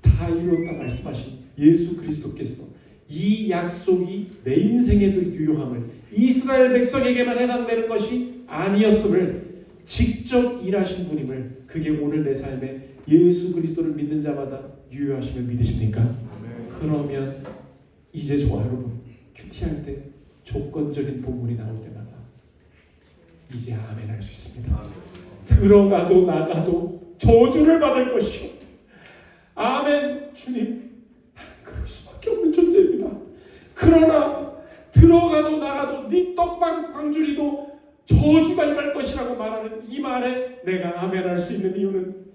다 이루었다 말씀하신 예수 그리스도께서 이 약속이 내 인생에도 유효함을, 이스라엘 백성에게만 해당되는 것이 아니었음을 직접 일하신 분임을, 그게 오늘 내 삶에 예수 그리스도를 믿는 자마다 유효하심을 믿으십니까? 그러면 이제 저와 여러분 큐티할 때 조건적인 본문이 나올 때마다 이제 아멘 할 수 있습니다. 들어가도 나가도 저주를 받을 것이요. 아멘. 주님, 그럴 수밖에 없는 존재입니다. 그러나 들어가도 나가도 네 떡방 광주리도 저주가 임할 것이라고 말하는 이 말에 내가 아멘 할 수 있는 이유는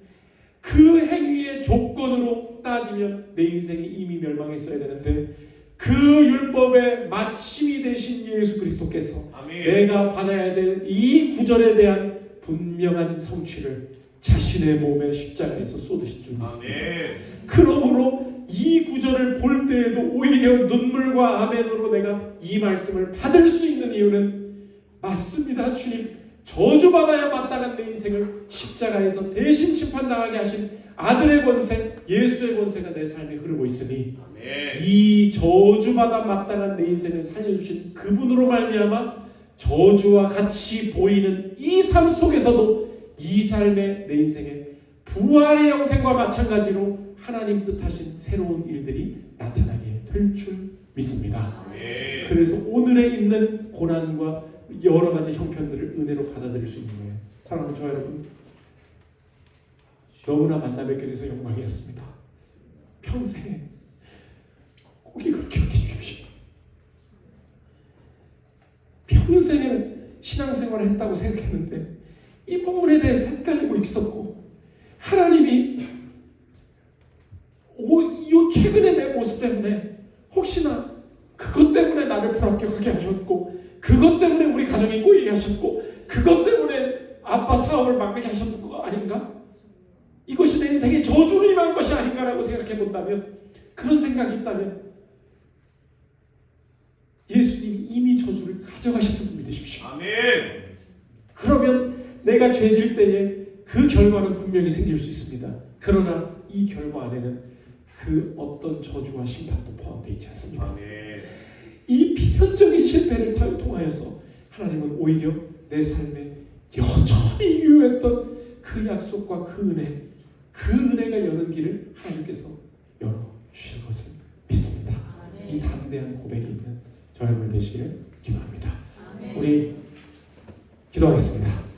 그 행위의 조건으로 따지면 내 인생이 이미 멸망했어야 되는데 그 율법의 마침이 되신 예수 그리스도께서 아멘. 내가 받아야 될 이 구절에 대한 분명한 성취를 자신의 몸에 십자가에서 쏟으신 줄 믿습니다. 그러므로 이 구절을 볼 때에도 오히려 눈물과 아멘으로 내가 이 말씀을 받을 수 있는 이유는 맞습니다. 주님, 저주받아야 마땅한 내 인생을 십자가에서 대신 심판당하게 하신 아들의 권세, 예수의 권세가 내 삶에 흐르고 있으니 이 저주받아 마땅한 내 인생을 살려주신 그분으로 말미암아 저주와 같이 보이는 이 삶 속에서도 이 삶의 내 인생의 부활의 영생과 마찬가지로 하나님 뜻하신 새로운 일들이 나타나게 될 줄 믿습니다. 그래서 오늘에 있는 고난과 여러 가지 형편들을 은혜로 받아들일 수 있는 거예요. 사랑하는 저 여러분, 너무나 만나 뵙게 돼서 영광이었습니다. 평생에 꼭 이걸 기억해 주십시오. 평생에 신앙생활을 했다고 생각했는데 이 부분에 대해서 헷갈리고 있었고, 하나님이 요 최근의 내 모습 때문에 혹시나 그것 때문에 나를 불합격하게 하셨고, 그것 때문에 우리 가정이 꼬이게 하셨고, 그것 때문에 아빠 사업을 망하게 하셨던 거 아닌가? 이것이 내 인생에 저주로 임한 것이 아닌가라고 생각해 본다면, 그런 생각이 있다면 예수님이 이미 저주를 가져가셨음을 믿으십시오. 아멘. 그러면 내가 죄질 때에 그 결과는 분명히 생길 수 있습니다. 그러나 이 결과 안에는 그 어떤 저주와 심판도 포함되어 있지 않습니다. 아멘. 이 필연적인 실패를 통하여서 하나님은 오히려 내 삶에 여전히 유효했던 그 약속과 그 은혜가 여는 길을 하나님께서 열어주실 것을 믿습니다. 이 담대한 고백이 있는 저 여러분 되시기를 기도합니다. 우리 기도하겠습니다.